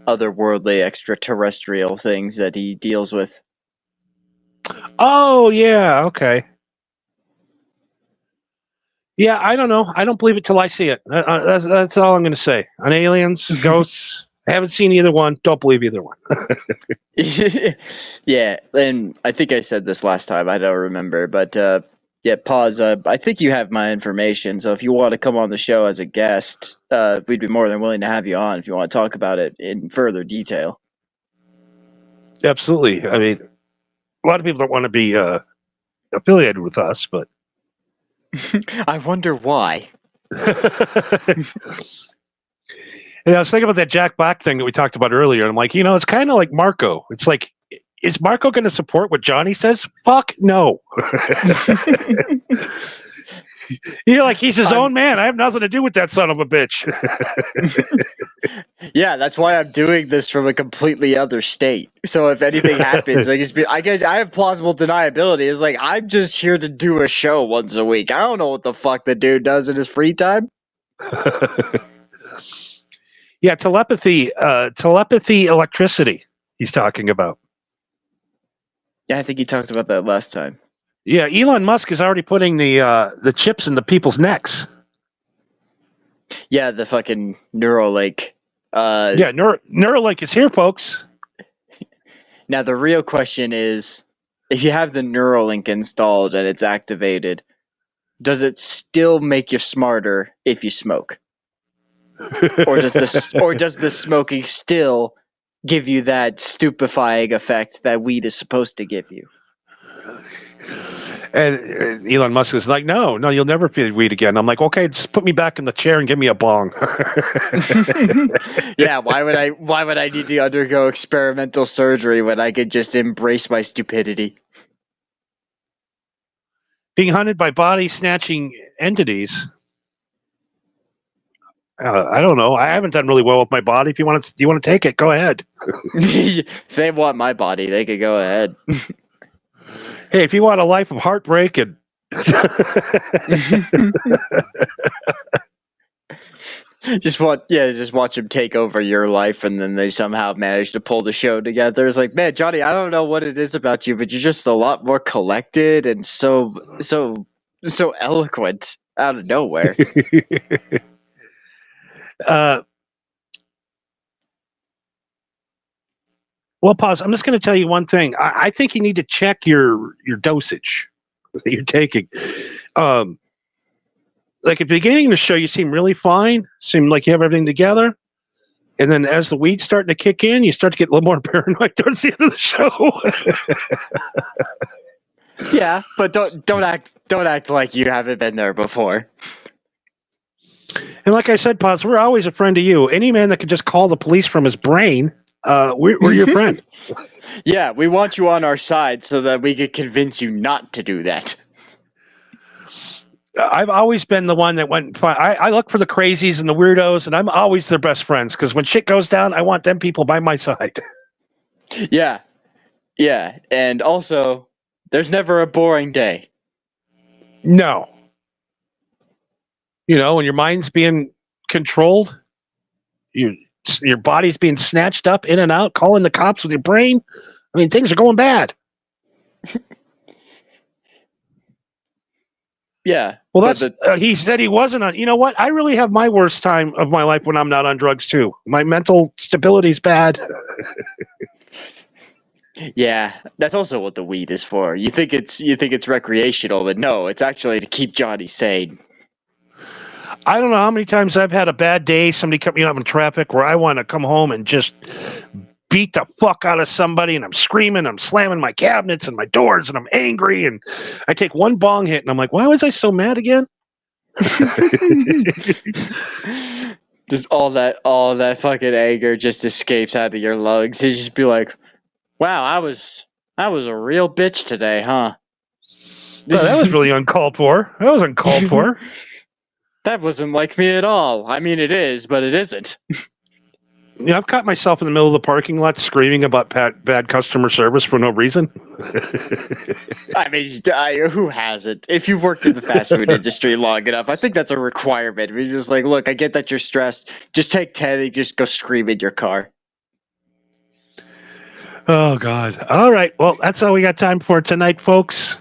otherworldly extraterrestrial things that he deals with. Oh yeah, okay. Yeah, I don't know. I don't believe it till I see it. That's all I'm going to say. On aliens, ghosts, I haven't seen either one. Don't believe either one. Yeah, and I think I said this last time. I don't remember, but yeah, pause. I think you have my information, so if you want to come on the show as a guest, we'd be more than willing to have you on if you want to talk about it in further detail. Absolutely. I mean, a lot of people don't want to be affiliated with us, but I wonder why. And I was thinking about that Jack Black thing that we talked about earlier. And I'm like, it's kind of like Marco. It's like, is Marco going to support what Johnny says? Fuck no. You're like, he's his own man. I have nothing to do with that son of a bitch. Yeah, that's why I'm doing this from a completely other state. So if anything happens, I guess I have plausible deniability. It's like, I'm just here to do a show once a week. I don't know what the fuck the dude does in his free time. Yeah, telepathy, electricity he's talking about. Yeah, I think he talked about that last time. Yeah, Elon Musk is already putting the chips into people's necks. Yeah, the fucking Neuralink. Yeah, Neuralink is here, folks. Now, the real question is, if you have the Neuralink installed and it's activated, does it still make you smarter if you smoke? Or does the smoking still give you that stupefying effect that weed is supposed to give you? And Elon Musk is like, no, you'll never feel weed again. I'm like, okay, just put me back in the chair and give me a bong. Yeah, why would I need to undergo experimental surgery when I could just embrace my stupidity? Being hunted by body snatching entities. I don't know. I haven't done really well with my body. If you want to take it, go ahead. If they want my body, they could go ahead. Hey, if you want a life of heartbreak and just watch him take over your life, and then they somehow manage to pull the show together. It's like, man, Johnny, I don't know what it is about you, but you're just a lot more collected and so eloquent out of nowhere. Well, pause. I'm just going to tell you one thing. I think you need to check your dosage that you're taking. Like at the beginning of the show, you seem really fine. Seem like you have everything together. And then as the weed's starting to kick in, you start to get a little more paranoid towards the end of the show. Yeah, but don't act like you haven't been there before. And like I said, pause. We're always a friend to you. Any man that can just call the police from his brain, we're your friend. Yeah, we want you on our side so that we could convince you not to do that. I've always been the one that went. I look for the crazies and the weirdos, and I'm always their best friends because when shit goes down, I want them people by my side. Yeah, and also, there's never a boring day. No. You know, when your mind's being controlled, your body's being snatched up in and out, calling the cops with your brain. I mean, things are going bad. Yeah. Well, that's he said he wasn't on. You know what? I really have my worst time of my life when I'm not on drugs too. My mental stability's bad. Yeah, that's also what the weed is for. You think it's recreational, but no, it's actually to keep Johnny sane. I don't know how many times I've had a bad day, somebody cut me off in traffic where I want to come home and just beat the fuck out of somebody, and I'm screaming, I'm slamming my cabinets and my doors, and I'm angry, and I take one bong hit, and I'm like, why was I so mad again? Just all that fucking anger just escapes out of your lungs. You just be like, wow, I was a real bitch today, huh? Well, that was really uncalled for. That was uncalled for. That wasn't like me at all. I mean, it is, but it isn't. Yeah, I've caught myself in the middle of the parking lot screaming about bad customer service for no reason. I mean, who hasn't? If you've worked in the fast food industry long enough, I think that's a requirement. We're just like, look, I get that you're stressed. Just take 10 and just go scream in your car. Oh, God. All right. Well, that's all we got time for tonight, folks.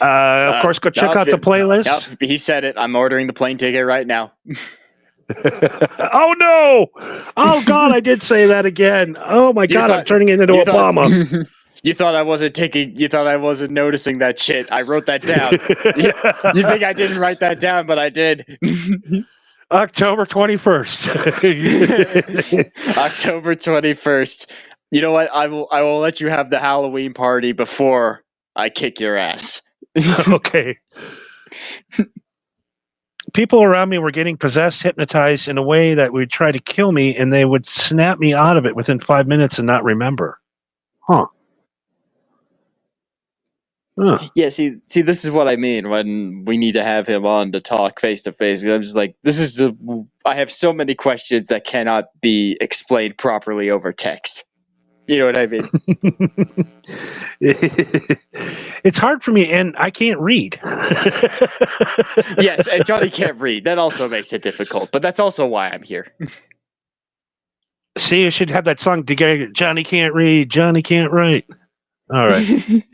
Of course, go check out the playlist. He said it. I'm ordering the plane ticket right now. Oh, no. Oh, God, I did say that again. Oh, my God, I'm turning it into Obama. You thought I wasn't noticing that shit. I wrote that down. You think I didn't write that down, but I did. October 21st. October 21st. You know what? I will let you have the Halloween party before I kick your ass. Okay. People around me were getting possessed, hypnotized in a way that would try to kill me, and they would snap me out of it within 5 minutes and not remember. Huh. Yeah, see, this is what I mean when we need to have him on to talk face to face. I'm just like, I have so many questions that cannot be explained properly over text. You know what I mean? It's hard for me, and I can't read. Yes, and Johnny can't read. That also makes it difficult, but that's also why I'm here. See, you should have that song together. Johnny can't read. Johnny can't write. All right.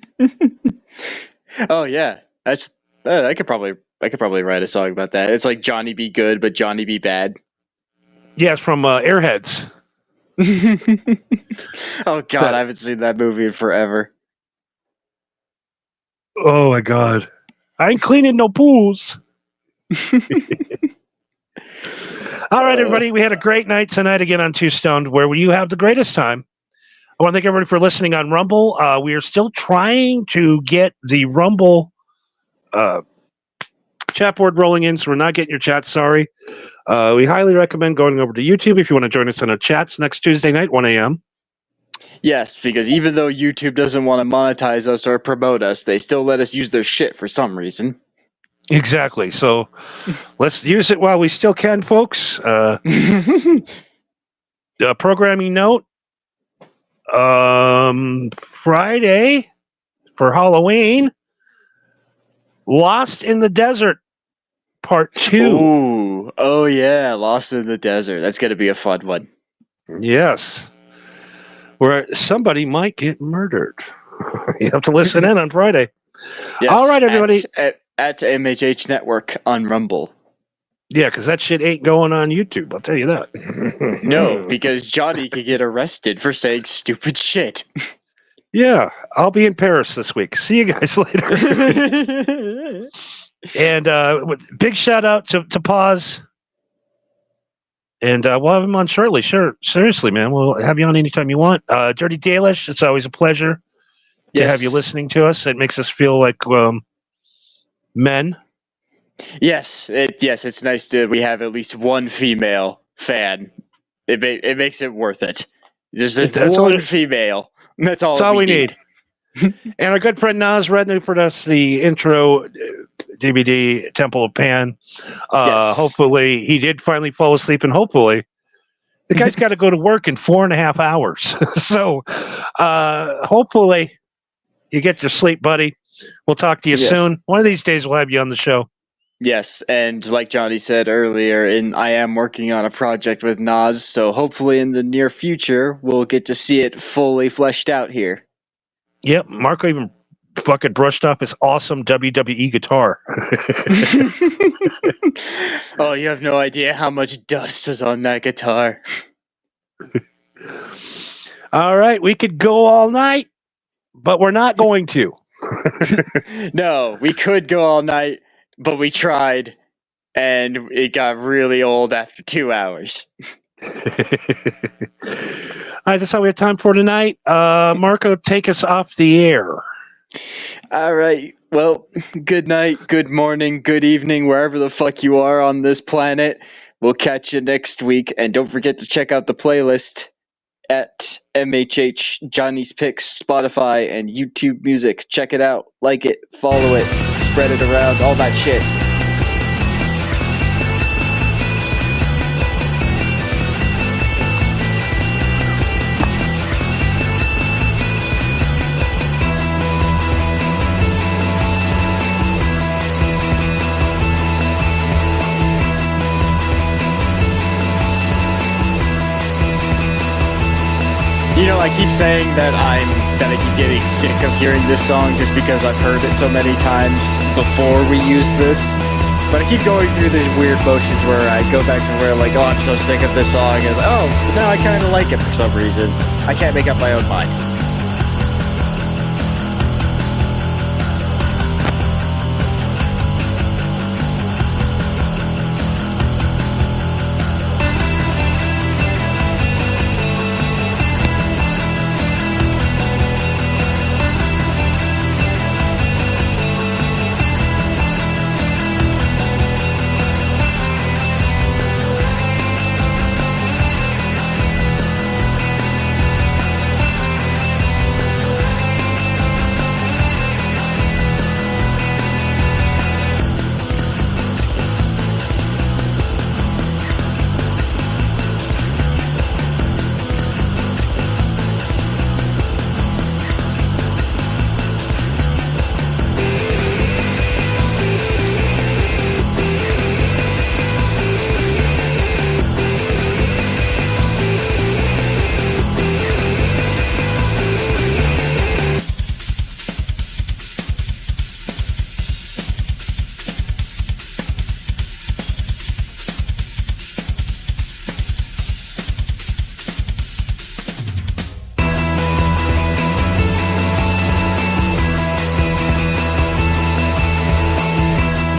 Oh yeah, that's. I could probably write a song about that. It's like Johnny Be Good, but Johnny Be Bad. Yeah, it's from Airheads. Oh God, I haven't seen that movie in forever. Oh my God, I ain't cleaning no pools. All right, everybody, we had a great night tonight again on Two Stoned, where you have the greatest time. I want to thank everybody for listening on Rumble. We are still trying to get the Rumble chat board rolling in, so we're not getting your chats. Sorry. We highly recommend going over to YouTube if you want to join us in our chats next Tuesday night, 1 a.m. Yes, because even though YouTube doesn't want to monetize us or promote us, they still let us use their shit for some reason. Exactly. So let's use it while we still can, folks. Programming note. Friday for Halloween, Lost in the Desert Part 2. Ooh, oh yeah, Lost in the Desert. That's going to be a fun one. Yes. Where somebody might get murdered. You have to listen in on Friday. Yes, all right, everybody. At MHH Network on Rumble. Yeah, because that shit ain't going on YouTube. I'll tell you that. No, because Johnny could get arrested for saying stupid shit. Yeah, I'll be in Paris this week. See you guys later. And big shout out to Paz. And we'll have him on shortly. Sure. Seriously, man. We'll have you on anytime you want. Dirty Dalish, it's always a pleasure to have you listening to us. It makes us feel like men. Yes, it's nice we have at least one female fan. It makes it worth it. There's one female. That's all we need. And our good friend Nas Rednick for us the intro DVD Temple of Pan. Yes. Hopefully he did finally fall asleep, and hopefully the guy's got to go to work in 4.5 hours. So hopefully you get your sleep, buddy. We'll talk to you soon. One of these days we'll have you on the show. Yes, and like Johnny said earlier, I am working on a project with Nas, so hopefully in the near future we'll get to see it fully fleshed out here. Yep, Marco even fucking brushed off his awesome WWE guitar. Oh, you have no idea how much dust was on that guitar. All right, we could go all night, but we're not going to. No, we could go all night, but we tried, and it got really old after 2 hours. All right, that's all we have time for tonight. Marco, take us off the air. All right. Well, good night, good morning, good evening, wherever the fuck you are on this planet. We'll catch you next week, and don't forget to check out the playlist at MHH Johnny's Picks, Spotify, and YouTube Music. Check it out, like it, follow it, spread it around, all that shit. You know, I keep saying that I keep getting sick of hearing this song just because I've heard it so many times before we used this. But I keep going through these weird motions where I go back to where, like, oh, I'm so sick of this song, and oh, now I kind of like it for some reason. I can't make up my own mind.